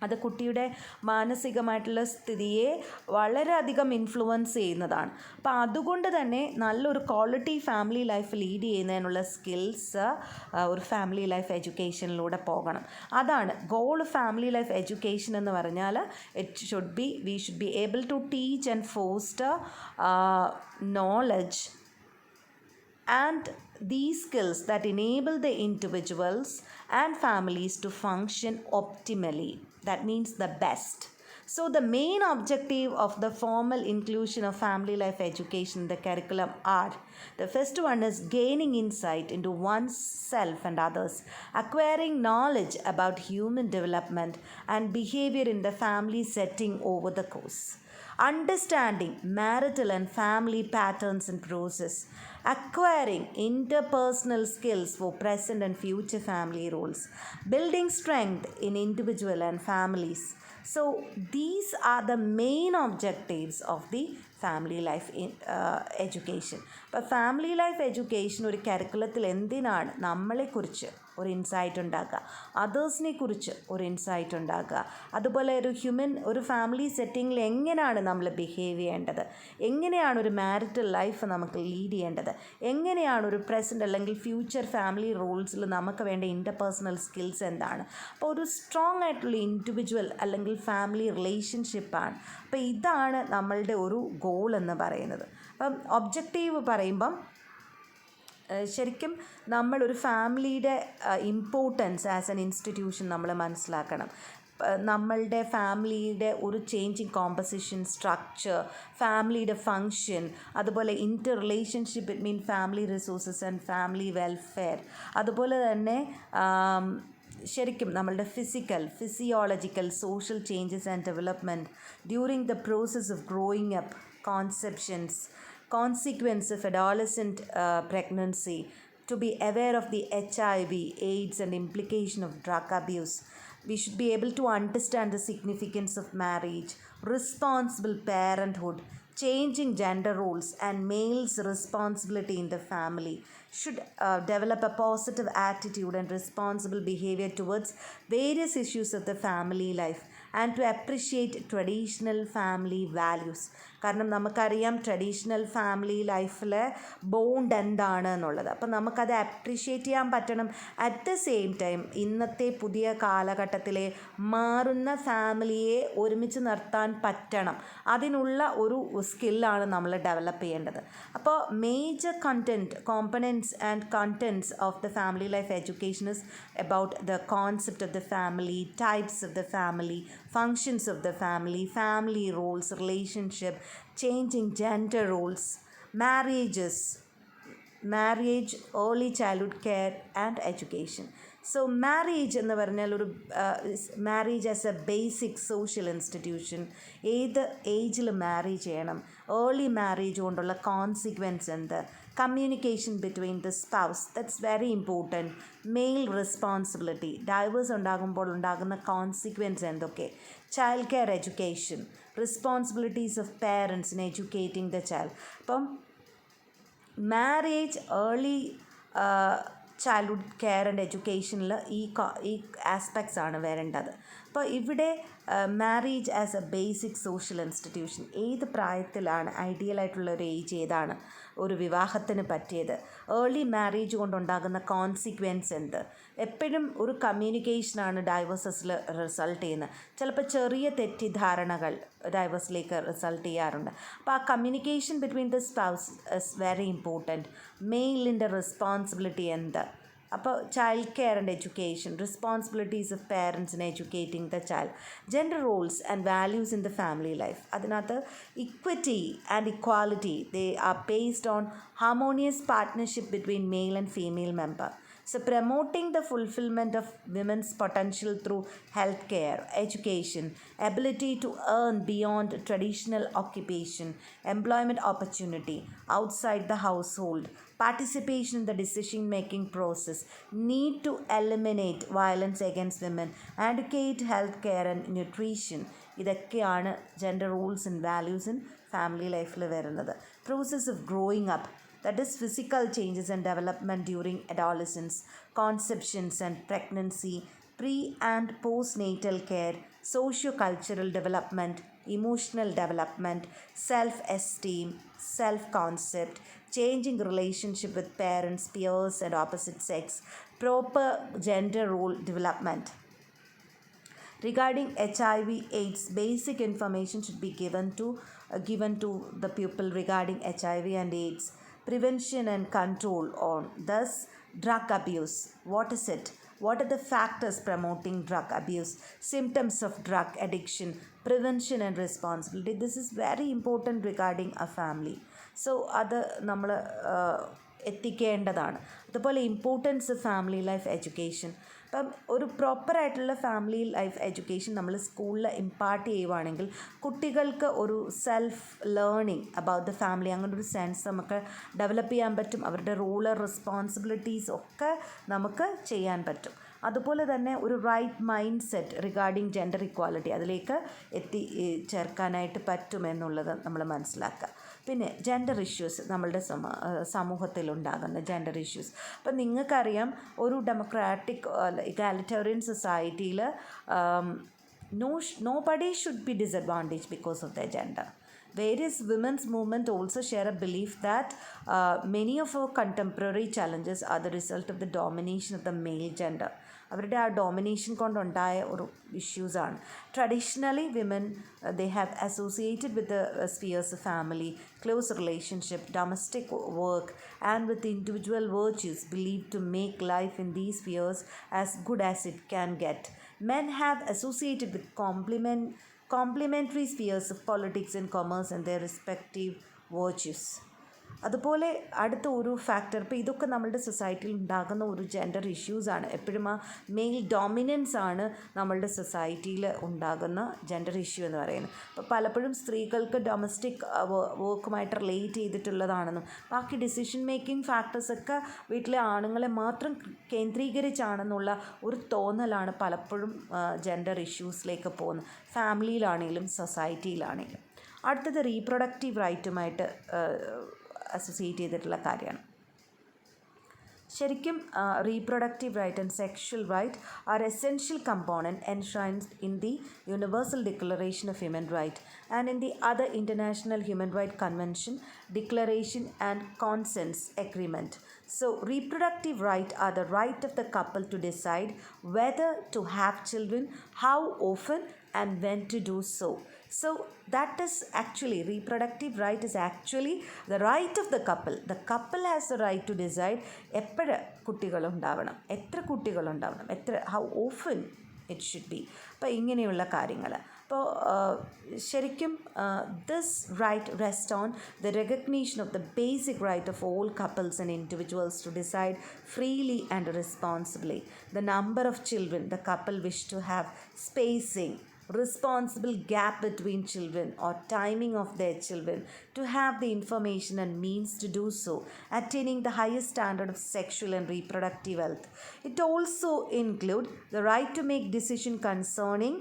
അത് കുട്ടിയുടെ മാനസികമായിട്ടുള്ള സ്ഥിതിയെ വളരെയധികം ഇൻഫ്ലുവൻസ് ചെയ്യുന്നതാണ്. അപ്പോൾ അതുകൊണ്ട് തന്നെ നല്ലൊരു ക്വാളിറ്റി ഫാമിലി ലൈഫ് ലീഡ് ചെയ്യുന്നതിനുള്ള സ്കിൽസ് ഒരു ഫാമിലി ലൈഫ് എഡ്യൂക്കേഷനിലൂടെ പോകണം. അതാണ് ഗോൾ ഫാമിലി ലൈഫ് എഡ്യൂക്കേഷൻ എന്ന് പറഞ്ഞാൽ. We should be able to teach and foster knowledge and these skills that enable the individuals and families to function optimally. That means the best. So the main objective of the formal inclusion of family life education in the curriculum are: the first one is gaining insight into oneself and others, acquiring knowledge about human development and behavior in the family setting over the course, understanding marital and family patterns and process, acquiring interpersonal skills for present and future family roles, building strength in individual and families. So these are the main objectives of the family life education. അപ്പോൾ family life education ഒരു കരിക്കുലത്തിൽ എന്തിനാണ് നമ്മളെക്കുറിച്ച് ഒരു insight ഉണ്ടാക്കുക, അതേഴ്സിനെ കുറിച്ച് ഒരു insight ഉണ്ടാക്കുക. അതുപോലെ ഒരു ഫാമിലി സെറ്റിങ്ങിൽ എങ്ങനെയാണ് നമ്മൾ ബിഹേവ് ചെയ്യേണ്ടത്, എങ്ങനെയാണ് ഒരു മാരിറ്റൽ ലൈഫ് നമുക്ക് ലീഡ് ചെയ്യേണ്ടത്, എങ്ങനെയാണ് ഒരു പ്രസൻറ്റ് അല്ലെങ്കിൽ ഫ്യൂച്ചർ ഫാമിലി റോൾസിൽ നമുക്ക് വേണ്ട ഇൻ്റർപേഴ്സണൽ സ്കിൽസ് എന്താണ്. അപ്പോൾ ഒരു സ്ട്രോങ് ആയിട്ടുള്ള ഇൻഡിവിജ്വൽ അല്ലെങ്കിൽ ഫാമിലി റിലേഷൻഷിപ്പാണ്. അപ്പോൾ ഇതാണ് നമ്മളുടെ ഒരു ഗോൾ എന്ന് പറയുന്നത്. അപ്പം ഒബ്ജക്റ്റീവ് പറയുമ്പം ശരിക്കും നമ്മളൊരു ഫാമിലിയുടെ ഇമ്പോർട്ടൻസ് ആസ് എൻ ഇൻസ്റ്റിറ്റ്യൂഷൻ നമ്മൾ മനസ്സിലാക്കണം. നമ്മളുടെ ഫാമിലിയുടെ ഒരു ചേഞ്ചിങ് കോമ്പസിഷൻ, സ്ട്രക്ചർ, ഫാമിലിയുടെ ഫങ്ഷൻ, അതുപോലെ interrelationship between family resources and family welfare, അതുപോലെ തന്നെ ശരിക്കും നമ്മളുടെ physiological, social changes and development during the process of growing up, conceptions, consequence of adolescent pregnancy, to be aware of the HIV, AIDS and implication of drug abuse. We should be able to understand the significance of marriage, responsible parenthood, changing gender roles and males' responsibility in the family. Should develop a positive attitude and responsible behavior towards various issues of the family life and to appreciate traditional family values. കാരണം നമുക്കറിയാം traditional family ലൈഫിലെ bond എന്താണ് എന്നുള്ളത്. അപ്പം നമുക്കത് appreciate ചെയ്യാൻ പറ്റണം. At the same time ഇന്നത്തെ പുതിയ കാലഘട്ടത്തിലെ മാറുന്ന ഫാമിലിയെ ഒരുമിച്ച് നിർത്താൻ പറ്റണം. അതിനുള്ള ഒരു സ്കില്ലാണ് നമ്മൾ ഡെവലപ്പ് ചെയ്യേണ്ടത്. അപ്പോൾ major കോമ്പണൻറ്റ്സ് and contents of the family life education is about the concept of the family, types of the family, functions of the family, family roles, relationship, changing gender roles, marriage, early childhood care and education. So marriage എന്ന് പറഞ്ഞാൽ marriage as a basic social institution. ഏത് ഏജിൽ marriage ചെയ്യണം, early marriage കൊണ്ടുള്ള consequence എന്ത്, communication between the spouse, that's very important. Male responsibility, divorce ഉണ്ടാകുമ്പോൾ ഉണ്ടാകുന്ന consequence എന്തൊക്കെ, child care education, responsibilities of parents in educating the child. അപ്പം marriage, early childhood care and എഡ്യൂക്കേഷനിൽ ഈ ആസ്പെക്ട്സ് ആണ് വരേണ്ടത്. അപ്പോൾ ഇവിടെ marriage as a basic social institution, ഏത് പ്രായത്തിലാണ് ഐഡിയലായിട്ടുള്ള ഒരു ഏജ് ഏതാണ് ഒരു വിവാഹത്തിന് പറ്റിയത്, ഏർലി മാരേജ് കൊണ്ടുണ്ടാകുന്ന കോൺസിക്വൻസ് എന്ത്. എപ്പോഴും ഒരു കമ്മ്യൂണിക്കേഷനാണ് ഡൈവേഴ്സസിൽ റിസൾട്ട് ചെയ്യുന്നത്. ചിലപ്പോൾ ചെറിയ തെറ്റിദ്ധാരണകൾ ഡൈവേഴ്സിലേക്ക് റിസൾട്ട് ചെയ്യാറുണ്ട്. അപ്പോൾ ആ communication between the spouse is very important. മെയിലിൻ്റെ റെസ്പോൺസിബിലിറ്റി എന്ത്. അപ്പോൾ child care and education, responsibilities of parents in educating the child, gender roles and values in the family life. അതിനകത്ത് equity and equality, they are based on harmonious partnership between male and female member. So promoting the fulfillment of women's potential through healthcare, education, ability to earn beyond traditional occupation, employment opportunity outside the household, participation in the decision-making process, need to eliminate violence against women, educate healthcare and nutrition. ഇതൊക്കെയാണ് gender rules and values in family ലൈഫിൽ വരുന്നത്. Process of growing up, that is physical changes and development during adolescence, conceptions and pregnancy, pre- and postnatal care, socio-cultural development, emotional development, self-esteem, self-concept, changing relationship with parents, peers and opposite sex, proper gender role development. Regarding HIV AIDS, basic information should be given to the pupil regarding HIV and AIDS. Prevention and control on, thus drug abuse. What is it? What are the factors promoting drug abuse? Symptoms of drug addiction, prevention and responsibility. This is very important regarding a family. So അത് നമ്മൾ എത്തിക്കേണ്ടതാണ്. അതുപോലെ importance family life education. അപ്പം ഒരു പ്രോപ്പറായിട്ടുള്ള family life education നമ്മൾ സ്കൂളിൽ impart ചെയ്യുവാണെങ്കിൽ കുട്ടികൾക്ക് ഒരു self learning about the family, അങ്ങനെ ഒരു സെൻസ് നമുക്ക് ഡെവലപ്പ് ചെയ്യാൻ പറ്റും. അവരുടെ റോള്, റെസ്പോൺസിബിലിറ്റീസ് ഒക്കെ നമുക്ക് ചെയ്യാൻ പറ്റും. അതുപോലെ തന്നെ ഒരു right mindset regarding gender equality അതിലേക്ക് ചേർക്കാനായിട്ട് പറ്റുമെന്നുള്ളത് നമ്മൾ മനസ്സിലാക്കുക. പിന്നെ ജെൻഡർ ഇഷ്യൂസ് നമ്മളുടെ സമൂഹത്തിലുണ്ടാകുന്ന ജെൻഡർ ഇഷ്യൂസ്. അപ്പം നിങ്ങൾക്കറിയാം ഒരു ഡെമോക്രാറ്റിക് ഇഗാലിറ്റേറിയൻ സൊസൈറ്റിയിൽ nobody should be disadvantaged because of their gender. Various women's movement also share a belief that many of our contemporary challenges are the result of the domination of the male gender. അവരുടെ ആ domination കൊണ്ടുണ്ടായ ഒരു ഇഷ്യൂസാണ്. Traditionally women they have associated with the spheres of family, close relationship, domestic work, and with individual virtues believed to make life in these spheres as good as it can get. Men have associated with complementary spheres of politics and commerce and their respective virtues. അതുപോലെ അടുത്ത ഒരു factor, ഇപ്പോൾ ഇതൊക്കെ നമ്മളുടെ സൊസൈറ്റിയിൽ ഉണ്ടാകുന്ന ഒരു gender ഇഷ്യൂസാണ്. എപ്പോഴും ആ മെയിൽ ഡോമിനൻസ് ആണ് നമ്മളുടെ സൊസൈറ്റിയിൽ ഉണ്ടാകുന്ന ജെൻഡർ ഇഷ്യൂ എന്ന് പറയുന്നത്. അപ്പോൾ പലപ്പോഴും സ്ത്രീകൾക്ക് ഡൊമസ്റ്റിക് വർക്കുമായിട്ട് റിലേറ്റ് ചെയ്തിട്ടുള്ളതാണെന്നും ബാക്കി ഡിസിഷൻ മേക്കിംഗ് ഫാക്ടേഴ്സൊക്കെ വീട്ടിലെ ആണുങ്ങളെ മാത്രം കേന്ദ്രീകരിച്ചാണെന്നുള്ള ഒരു തോന്നലാണ് പലപ്പോഴും ജെൻഡർ ഇഷ്യൂസിലേക്ക് പോകുന്നത്, ഫാമിലിയിലാണെങ്കിലും സൊസൈറ്റിയിലാണെങ്കിലും. അടുത്തത് റീപ്രൊഡക്റ്റീവ് റൈറ്റുമായിട്ട് അസോസിയേറ്റ് ചെയ്തിട്ടുള്ള കാര്യമാണ്. ശരിക്കും reproductive right and sexual right are essential component enshrined in the universal declaration of human right and in the other international human right convention, declaration and consensus agreement. So reproductive rights are the right of the couple to decide whether to have children, how often, and when to do so. So that is actually, reproductive right is actually the right of the couple. The couple has the right to decide എപ്പോഴ് കുട്ടികളുണ്ടാവണം, എത്ര കുട്ടികളുണ്ടാവണം, how often it should be. അപ്പോൾ ഇങ്ങനെയുള്ള കാര്യങ്ങൾ. അപ്പോൾ ശരിക്കും this right rest on the recognition of the basic right of all couples and individuals to decide freely and responsibly the number of children the couple wish to have, spacing, responsible gap between children or timing of their children, to have the information and means to do so, attaining the highest standard of sexual and reproductive health. It also includes the right to make decision concerning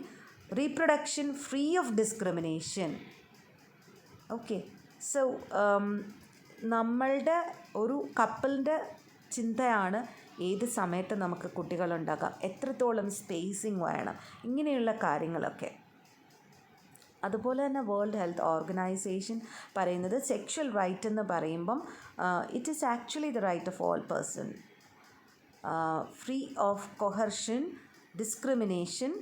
reproduction free of discrimination. Okay, so നമ്മളുടെ ഒരു കപ്പിളിൻ്റെ ചിന്തയാണ് ഏത് സമയത്ത് നമുക്ക് കുട്ടികളുണ്ടാകാം, എത്രത്തോളം spacing വേണം, ഇങ്ങനെയുള്ള കാര്യങ്ങളൊക്കെ. അതുപോലെ തന്നെ വേൾഡ് ഹെൽത്ത് ഓർഗനൈസേഷൻ പറയുന്നത് സെക്ഷൽ റൈറ്റ് എന്ന് പറയുമ്പം it is actually the right of all person free of coercion, discrimination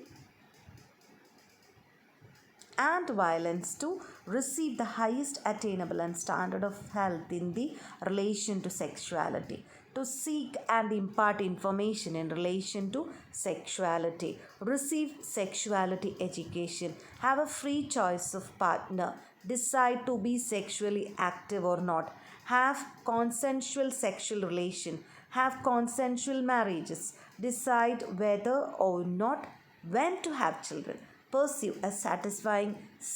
and violence to receive the highest attainable and standard of health in the relation to sexuality, to seek and impart information in relation to sexuality, receive sexuality education, have a free choice of partner, decide to be sexually active or not, have consensual sexual relation, have consensual marriages, decide whether or not when to have children, pursue a satisfying,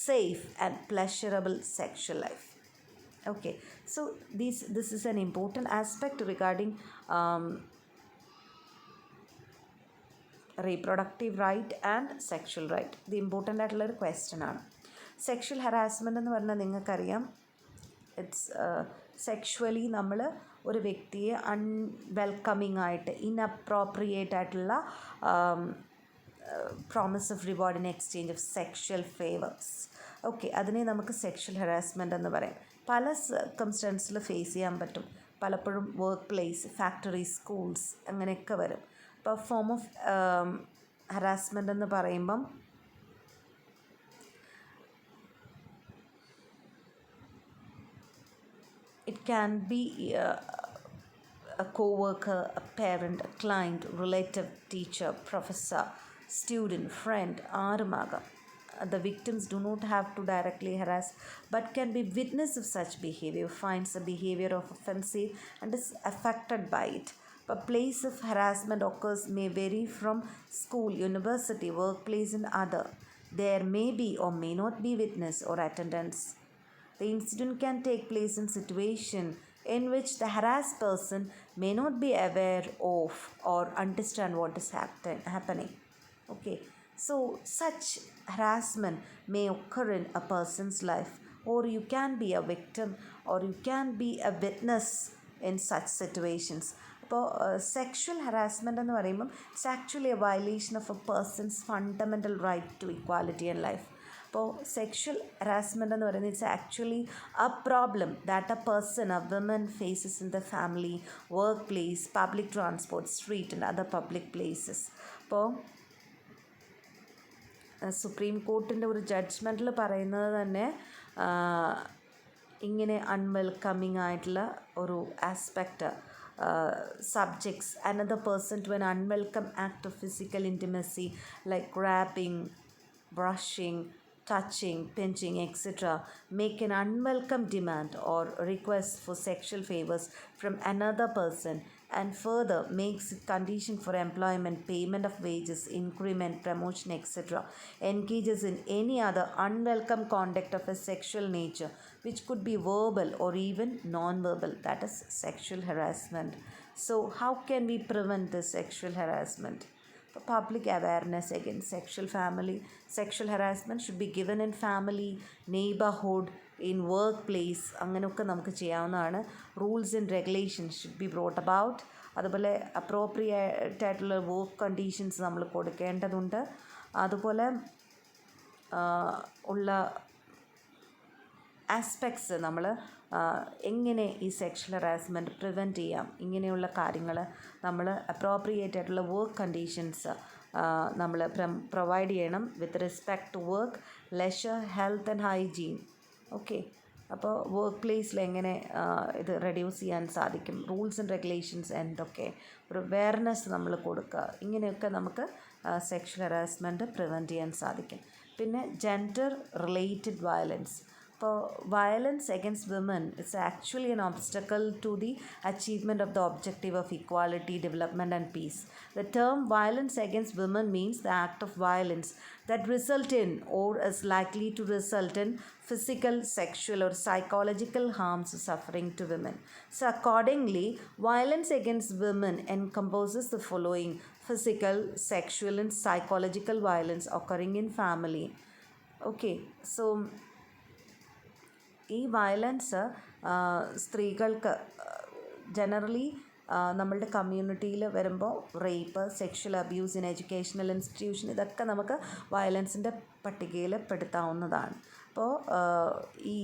safe and pleasurable sexual life. Okay, so this is an important aspect regarding reproductive right and sexual right. ഇത് important ആയിട്ടുള്ളൊരു question ആണ്. Sexual harassment എന്ന് പറഞ്ഞാൽ നിങ്ങൾക്കറിയാം, it's sexually നമ്മൾ ഒരു വ്യക്തിയെ അൺവെൽക്കമിങ് ആയിട്ട് ഇൻഅപ്രോപ്രിയേറ്റ് ആയിട്ടുള്ള promise of reward in exchange of sexual favors. Okay, അതിനെ നമുക്ക് സെക്ഷൽ ഹറാസ്മെൻ്റ് എന്ന് പറയാം. പല സർക്കംസ്റ്റൻസിൽ ഫേസ് ചെയ്യാൻ പറ്റും. പലപ്പോഴും വർക്ക് പ്ലേസ്, ഫാക്ടറി, സ്കൂൾസ് അങ്ങനെയൊക്കെ വരും. അപ്പോൾ ഫോം ഓഫ് ഹറാസ്മെൻ്റ് എന്ന് പറയുമ്പം it can be a co-worker, a parent, a client, relative, teacher, professor, student, friend, ആരുമാകാം. The victims do not have to directly harass but can be witness of such behavior, finds the behavior of offensive and is affected by it. A place of harassment occurs may vary from school, university, workplace and other. There may be or may not be witness or attendance. The incident can take place in situation in which the harassed person may not be aware of or understand what is happening. Okay, so such harassment may occur in a person's life, or you can be a victim, or you can be a witness in such situations. അപ്പോൾ sexual harassment എന്ന് പറയുമ്പം it's actually a violation of a person's fundamental right to equality and life. അപ്പോൾ sexual harassment എന്ന് പറയുന്നത് it's actually a problem that a person, a women faces in the family, workplace, public transport, street and other public places. അപ്പോൾ supreme കോർട്ടിൻ്റെ ഒരു ജഡ്ജ്മെൻറ്റിൽ പറയുന്നത് തന്നെ ഇങ്ങനെ അൺവെൽക്കമിങ് ആയിട്ടുള്ള ഒരു aspect subjects another person to an unwelcome act of physical intimacy like grabbing, brushing, touching, pinching, etc. make an unwelcome demand or request for sexual favors from another person, and further makes it condition for employment, payment of wages, increment, promotion, etc. engages in any other unwelcome conduct of a sexual nature which could be verbal or even non-verbal, that is sexual harassment. So how can we prevent this sexual harassment? Public awareness against sexual harassment should be given in family, neighborhood, in workplace. അങ്ങനെയൊക്കെ നമുക്ക് ചെയ്യാവുന്നതാണ്. Rules and regulations should be brought about. അതുപോലെ appropriate ആയിട്ടുള്ള work conditions നമ്മൾ കൊടുക്കേണ്ടതുണ്ട്. അതുപോലെ ഉള്ള aspects നമ്മൾ എങ്ങനെ ഈ സെക്ഷൽ ഹറാസ്മെൻറ്റ് പ്രിവെൻറ്റ് ചെയ്യാം, ഇങ്ങനെയുള്ള കാര്യങ്ങൾ നമ്മൾ അപ്രോപ്രിയേറ്റ് ആയിട്ടുള്ള വർക്ക് കണ്ടീഷൻസ് നമ്മൾ പ്രൊവൈഡ് ചെയ്യണം with respect to work, leisure, health and hygiene. Okay, അപ്പോൾ വർക്ക് പ്ലേസിൽ എങ്ങനെ ഇത് റെഡ്യൂസ് ചെയ്യാൻ സാധിക്കും, റൂൾസ് ആൻഡ് റെഗുലേഷൻസ് എന്തൊക്കെ, ഒരു അവെയർനെസ് നമ്മൾ കൊടുക്കുക. ഇങ്ങനെയൊക്കെ നമുക്ക് സെക്ഷൽ ഹറാസ്മെൻറ്റ് പ്രിവെൻറ്റ് ചെയ്യാൻ സാധിക്കും. പിന്നെ ജെൻഡർ റിലേറ്റഡ് വയലൻസ്. അപ്പോൾ violence against women is actually an obstacle to the achievement of the objective of equality, development and peace. The term violence against women means the act of violence that result in or is likely to result in physical, sexual or psychological harms or suffering to women. So accordingly, violence against women encompasses the following: physical, sexual and psychological violence occurring in family. Okay, so ഈ violence സ്ത്രീകൾക്ക് generally നമ്മളുടെ കമ്മ്യൂണിറ്റിയിൽ വരുമ്പോൾ rape, sexual abuse in educational institution, ഇതൊക്കെ നമുക്ക് വയലൻസിൻ്റെ പട്ടികയിൽ പെടുത്താവുന്നതാണ്. അപ്പോൾ ഈ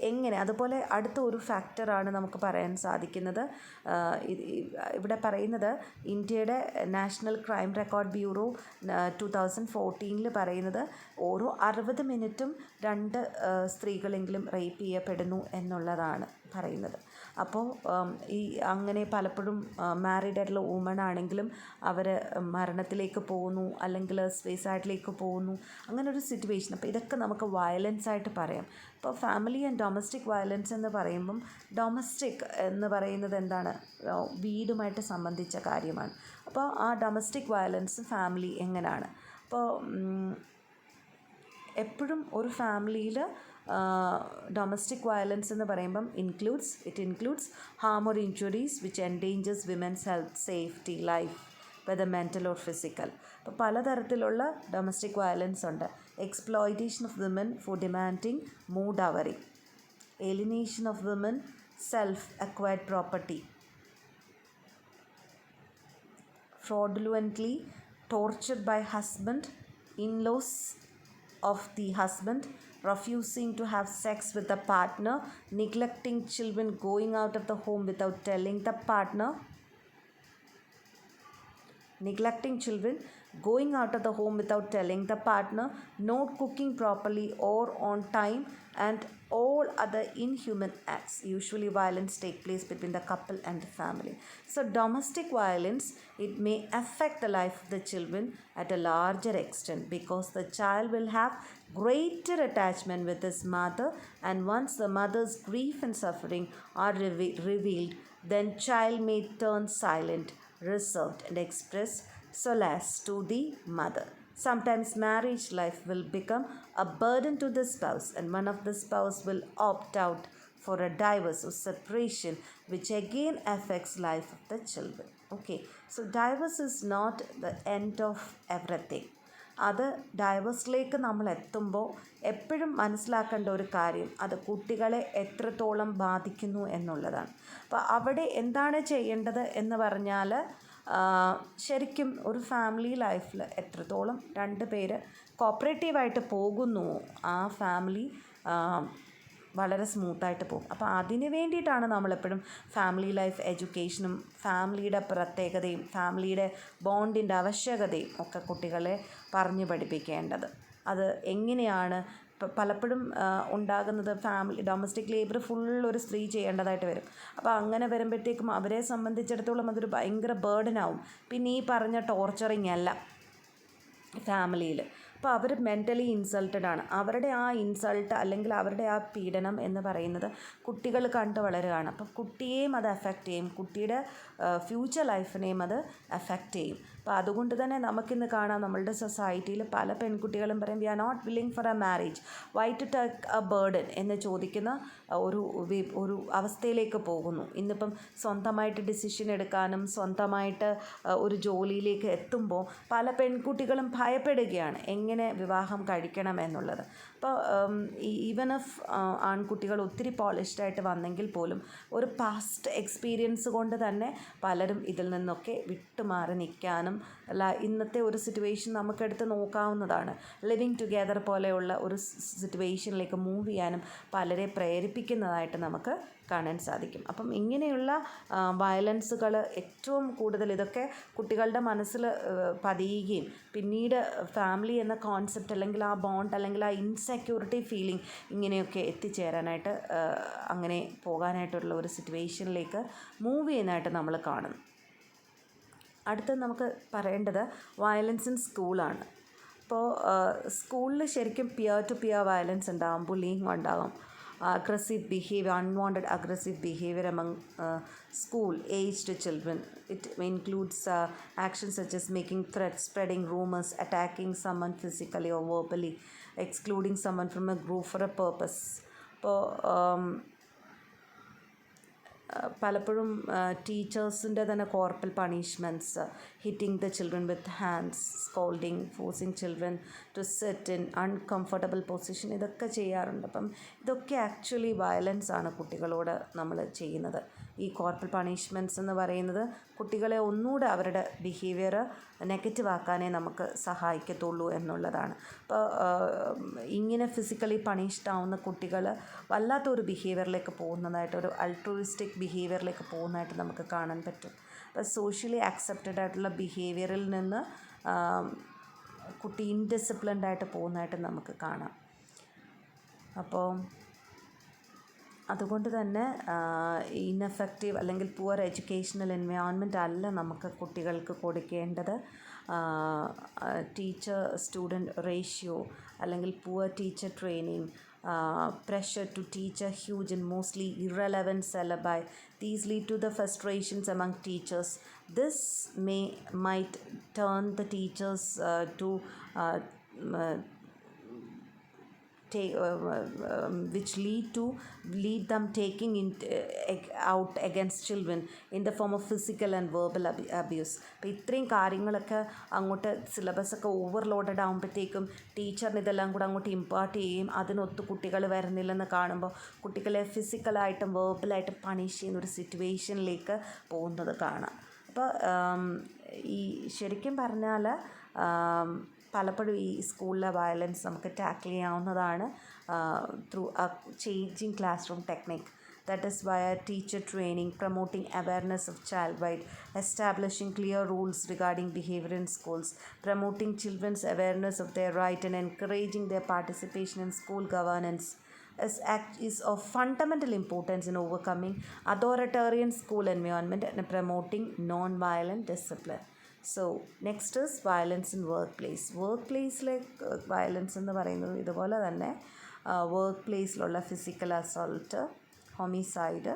എങ്ങനെ, അതുപോലെ അടുത്ത ഒരു ഫാക്ടറാണ് നമുക്ക് പറയാൻ സാധിക്കുന്നത്. ഇവിടെ പറയുന്നത് ഇന്ത്യയുടെ നാഷണൽ ക്രൈം റെക്കോർഡ് ബ്യൂറോ 2014 പറയുന്നത് ഓരോ 60 മിനിറ്റും 2 സ്ത്രീകളെങ്കിലും റേപ്പ് ചെയ്യപ്പെടുന്നു എന്നുള്ളതാണ് പറയുന്നത്. അപ്പോൾ ഈ അങ്ങനെ പലപ്പോഴും മാരീഡ് ആയിട്ടുള്ള വുമൺ ആണെങ്കിലും അവർ മരണത്തിലേക്ക് പോകുന്നു, അല്ലെങ്കിൽ സൂയിസൈഡിലേക്ക് പോകുന്നു, അങ്ങനെ ഒരു സിറ്റുവേഷൻ. അപ്പോൾ ഇതൊക്കെ നമുക്ക് വയലൻസ് ആയിട്ട് പറയാം. അപ്പോൾ ഫാമിലി ആൻഡ് ഡൊമസ്റ്റിക് വയലൻസ് എന്ന് പറയുമ്പം, ഡൊമസ്റ്റിക് എന്ന് പറയുന്നത് എന്താണ്, വീടുമായിട്ട് സംബന്ധിച്ച കാര്യമാണ്. അപ്പോൾ ആ ഡൊമസ്റ്റിക് വയലൻസ് ഫാമിലി എങ്ങനെയാണ്, അപ്പോൾ എപ്പോഴും ഒരു ഫാമിലിയിൽ ഡൊമസ്റ്റിക് വയലൻസ് എന്ന് പറയുമ്പം it includes harm or injuries which endangers women's health, safety, life, whether mental or physical. അപ്പോൾ പലതരത്തിലുള്ള ഡൊമസ്റ്റിക് വയലൻസ് ഉണ്ട്. Exploitation of women four demanding more dowry, alienation of women, self-acquired property, fraudulently tortured by husband, in-laws of the husband, refusing to have sex with the partner, neglecting children, going out of the home without telling the partner, not cooking properly or on time, and all other inhuman acts. Usually violence take place between the couple and the family. So domestic violence, it may affect the life of the children at a larger extent, because the child will have greater attachment with his mother, and once the mother's grief and suffering are revealed, then child may turn silent, reserved and express solace to the mother. Sometimes marriage life will become a burden to the spouse, and one of the spouse will opt out for a divorce or separation, which again affects life of the children. Okay, so divorce is not the end of everything. അത് ഡൈവേഴ്സിലേക്ക് നമ്മൾ എത്തുമ്പോൾ എപ്പോഴും മനസ്സിലാക്കേണ്ട ഒരു കാര്യം അത് കുട്ടികളെ എത്രത്തോളം ബാധിക്കുന്നു എന്നുള്ളതാണ്. അപ്പോൾ അവിടെ എന്താണ് ചെയ്യേണ്ടത് എന്ന് പറഞ്ഞാൽ ശരിക്കും ഒരു ഫാമിലി ലൈഫിൽ എത്രത്തോളം രണ്ട് പേര് കോപ്പറേറ്റീവായിട്ട് പോകുന്നുവോ ആ ഫാമിലി വളരെ സ്മൂത്തായിട്ട് പോകും. അപ്പോൾ അതിന് വേണ്ടിയിട്ടാണ് നമ്മളെപ്പോഴും ഫാമിലി ലൈഫ് എഡ്യൂക്കേഷനും ഫാമിലിയുടെ പ്രത്യേകതയും ഫാമിലിയുടെ ബോണ്ടിൻ്റെ ആവശ്യകതയും ഒക്കെ കുട്ടികളെ പറഞ്ഞു പഠിപ്പിക്കേണ്ടത്. അത് എങ്ങനെയാണ് പലപ്പോഴും ഉണ്ടാകുന്നത്, ഫാമിലി ഡൊമസ്റ്റിക് ലേബർ ഫുൾ ഒരു സ്ത്രീ ചെയ്യേണ്ടതായിട്ട് വരും. അപ്പോൾ അങ്ങനെ വരുമ്പോഴത്തേക്കും അവരെ സംബന്ധിച്ചിടത്തോളം അതൊരു ഭയങ്കര ബേർഡനാവും. പിന്നെ ഈ പറഞ്ഞ ടോർച്ചറിങ് അല്ല ഫാമിലിയിൽ. അപ്പോൾ അവർ മെൻ്റലി ഇൻസൾട്ടഡ് ആണ്. അവരുടെ ആ ഇൻസൾട്ട് അല്ലെങ്കിൽ അവരുടെ ആ പീഡനം എന്ന് പറയുന്നത് കുട്ടികൾ കണ്ട് വളരുകയാണ്. അപ്പോൾ കുട്ടിയെയും അത് അഫക്റ്റ് ചെയ്യും, കുട്ടിയുടെ ഫ്യൂച്ചർ ലൈഫിനെയും അത് അഫക്റ്റ് ചെയ്യും. അപ്പോൾ അതുകൊണ്ട് തന്നെ നമുക്കിന്ന് കാണാം നമ്മളുടെ സൊസൈറ്റിയിൽ പല പെൺകുട്ടികളും പറയും we are not willing for a marriage, why to take a burden എന്ന് ചോദിക്കുന്ന ഒരു അവസ്ഥയിലേക്ക് പോകുന്നു. ഇന്നിപ്പം സ്വന്തമായിട്ട് ഡിസിഷൻ എടുക്കാനും സ്വന്തമായിട്ട് ഒരു ജോലിയിലേക്ക് എത്തുമ്പോൾ പല പെൺകുട്ടികളും ഭയപ്പെടുകയാണ് എങ്ങനെ വിവാഹം കഴിക്കണം എന്നുള്ളത്. അപ്പോൾ ഈവൻ ഇഫ് ആൺകുട്ടികൾ ഒത്തിരി പോളിഷ്ഡായിട്ട് വന്നെങ്കിൽ പോലും ഒരു പാസ്റ്റ് എക്സ്പീരിയൻസ് കൊണ്ട് തന്നെ പലരും ഇതിൽ നിന്നൊക്കെ വിട്ടുമാറി നിൽക്കാനും ഇന്നത്തെ ഒരു സിറ്റുവേഷൻ നമുക്കെടുത്ത് നോക്കാവുന്നതാണ്. ലിവിങ് ടുഗെദർ പോലെയുള്ള ഒരു സിറ്റുവേഷനിലേക്ക് മൂവ് ചെയ്യാനും പലരെ പ്രേരിപ്പിക്കുന്നതായിട്ട് നമുക്ക് കാണാൻ സാധിക്കും. അപ്പം ഇങ്ങനെയുള്ള വയലൻസുകൾ ഏറ്റവും കൂടുതൽ ഇതൊക്കെ കുട്ടികളുടെ മനസ്സിൽ പതിയുകയും പിന്നീട് ഫാമിലി എന്ന കോൺസെപ്റ്റ് അല്ലെങ്കിൽ ആ ബോണ്ട് അല്ലെങ്കിൽ ആ ഇൻസെക്യൂരിറ്റി ഫീലിംഗ് ഇങ്ങനെയൊക്കെ എത്തിച്ചേരാനായിട്ട് അങ്ങനെ പോകാനായിട്ടുള്ള ഒരു സിറ്റുവേഷനിലേക്ക് മൂവ് ചെയ്യുന്നതായിട്ട് നമ്മൾ കാണുന്നു. അടുത്ത നമുക്ക് പറയേണ്ടത് വയലൻസ് ഇൻ സ്കൂളാണ്. അപ്പോൾ സ്കൂളിൽ ശരിക്കും പിയർ ടു പിയർ വയലൻസ് ഉണ്ടാകും, ബുള്ളിങ് ഉണ്ടാകും, aggressive behavior, unwanted aggressive behavior among school-aged children. It includes actions such as making threats, spreading rumors, attacking someone physically or verbally, excluding someone from a group for a purpose. അപ്പോൾ പലപ്പോഴും ടീച്ചേഴ്സിൻ്റെ തന്നെ corporal punishments, hitting the children with hands, scolding, forcing children to set in uncomfortable position, ഇതൊക്കെ ചെയ്യാറുണ്ട്. അപ്പം ഇതൊക്കെ actually violence ആണ് കുട്ടികളോട് നമ്മൾ ചെയ്യുന്നത്. ഈ കോർപ്പൽ പണിഷ്മെൻറ്റ്സ് എന്ന് പറയുന്നത് കുട്ടികളെ ഒന്നുകൂടെ അവരുടെ ബിഹേവിയർ നെഗറ്റീവ് ആക്കാനേ നമുക്ക് സഹായിക്കത്തുള്ളൂ എന്നുള്ളതാണ്. അപ്പോൾ ഇങ്ങനെ ഫിസിക്കലി പണിഷ്ഡ് ആവുന്ന കുട്ടികൾ വല്ലാത്തൊരു ബിഹേവിയറിലേക്ക് പോകുന്നതായിട്ട്, ഒരു അൾട്രൂയിസ്റ്റിക് ബിഹേവിയറിലേക്ക് പോകുന്നതായിട്ട് നമുക്ക് കാണാൻ പറ്റും. അപ്പോൾ സോഷ്യലി ആക്സെപ്റ്റഡ് ആയിട്ടുള്ള ബിഹേവിയറിൽ നിന്ന് കുട്ടി ഇൻഡിസിപ്ലിൻഡ് ആയിട്ട് പോകുന്നതായിട്ട് നമുക്ക് കാണാം. അപ്പോൾ അതുകൊണ്ട് തന്നെ ഇൻഎഫക്റ്റീവ് അല്ലെങ്കിൽ പുവർ എഡ്യൂക്കേഷണൽ എൻവയോൺമെൻറ്റ് അല്ല നമുക്ക് കുട്ടികൾക്ക് കൊടുക്കേണ്ടത്. ടീച്ചർ സ്റ്റുഡൻറ്റ് റേഷ്യോ അല്ലെങ്കിൽ poor teacher training, pressure to teach a huge and mostly irrelevant syllabi. These lead to the frustrations among teachers. This might turn the teachers to which lead them taking out against children in the form of physical and verbal abuse. അപ്പോൾ ഇത്രയും കാര്യങ്ങളൊക്കെ അങ്ങോട്ട് സിലബസൊക്കെ overloaded ആകുമ്പോഴത്തേക്കും ടീച്ചറിന് ഇതെല്ലാം കൂടെ അങ്ങോട്ട് impart ചെയ്യുകയും അതിനൊത്ത് കുട്ടികൾ വരുന്നില്ലെന്ന് കാണുമ്പോൾ കുട്ടികളെ ഫിസിക്കലായിട്ടും വേർബലായിട്ടും പണിഷ് ചെയ്യുന്ന ഒരു സിറ്റുവേഷനിലേക്ക് പോകുന്നത് കാണാം. അപ്പോൾ ഈ ശരിക്കും പറഞ്ഞാൽ പലപ്പോഴും ഈ സ്കൂളിലെ വയലൻസ് നമുക്ക് ടാക്കിൾ ചെയ്യാവുന്നതാണ് through A changing class room technique. That is via teacher training, promoting awareness of child right, establishing clear rules regarding behavior in schools, promoting children's awareness of their right and encouraging their participation in school governance is of fundamental importance in overcoming authoritarian school environment and promoting non-violent discipline. So next is violence in workplace. വർക്ക്പ്ലേസിലെ violence എന്ന് പറയുന്നത് ഇതുപോലെ തന്നെ വർക്ക് പ്ലേസിലുള്ള physical assault, homicide,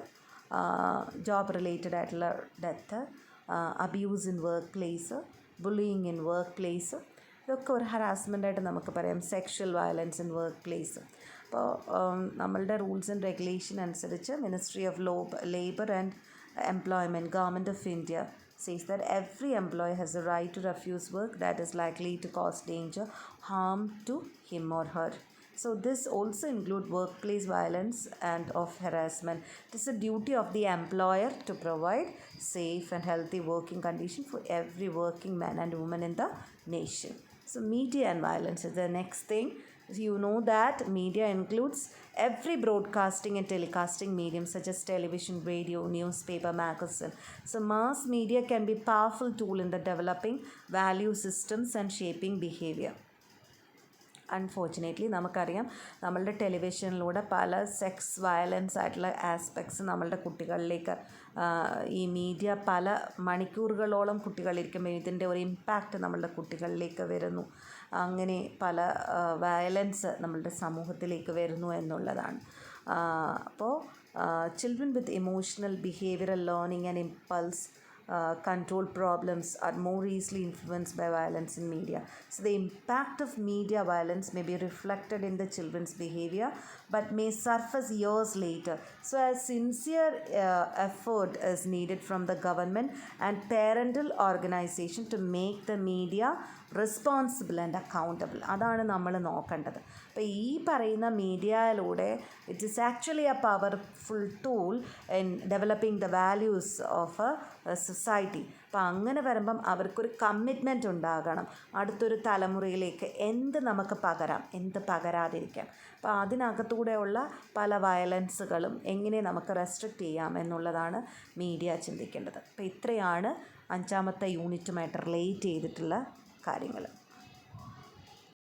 job related ആയിട്ടുള്ള death, abuse in workplace, bullying in workplace, ഇതൊക്കെ ഒരു ഹറാസ്മെൻ്റായിട്ട് നമുക്ക് പറയാം. Sexual violence in workplace. അപ്പോൾ നമ്മളുടെ റൂൾസ് ആൻഡ് റെഗുലേഷൻ അനുസരിച്ച് ministry of labour and employment government of India says that every employee has the right to refuse work that is likely to cause danger, harm to him or her. So this also includes workplace violence and of harassment. It is a duty of the employer to provide safe and healthy working condition for every working man and woman in the nation. So media and violence is the next thing. You know that media includes every broadcasting and telecasting medium such as television, radio, newspaper, magazine. So mass media can be a powerful tool in the developing value systems and shaping behavior. Unfortunately നമുക്കറിയാം നമ്മളുടെ ടെലിവിഷനിലൂടെ പല sex violence ആയിട്ടുള്ള aspects നമ്മളുടെ കുട്ടികളിലേക്ക് ഈ media പല മണിക്കൂറുകളോളം കുട്ടികളിരിക്കുമ്പോൾ ഇതിൻ്റെ ഒരു ഇമ്പാക്റ്റ് നമ്മളുടെ കുട്ടികളിലേക്ക് വരുന്നു. അങ്ങനെ പല വയലൻസ് നമ്മളുടെ സമൂഹത്തിലേക്ക് വരുന്നു എന്നുള്ളതാണ്. അപ്പോൾ children with emotional behavioural learning and impulse control problems are more easily influenced by violence in media. So the impact of media violence may be reflected in the children's behavior but may surface years later. So a sincere effort is needed from the government and parental organization to make the media responsible and accountable. അതാണ് നമ്മൾ നോക്കേണ്ടത്. അപ്പോൾ ഈ പറയുന്ന മീഡിയയിലൂടെ it is actually A powerful tool in developing the values of A society. അപ്പോൾ അങ്ങനെ വരുമ്പം അവർക്കൊരു കമ്മിറ്റ്മെൻറ്റ് ഉണ്ടാകണം. അടുത്തൊരു തലമുറയിലേക്ക് എന്ത് നമുക്ക് പകരാം, എന്ത് പകരാതിരിക്കാം. അപ്പോൾ അതിനകത്തൂടെയുള്ള പല വയലൻസുകളും എങ്ങനെ നമുക്ക് റെസ്ട്രിക്റ്റ് ചെയ്യാം എന്നുള്ളതാണ് മീഡിയ ചിന്തിക്കേണ്ടത്. അപ്പോൾ ഇത്രയാണ് 5ാമത്തെ യൂണിറ്റുമായിട്ട് റിലേറ്റ് ചെയ്തിട്ടുള്ള കാര്യങ്ങൾ.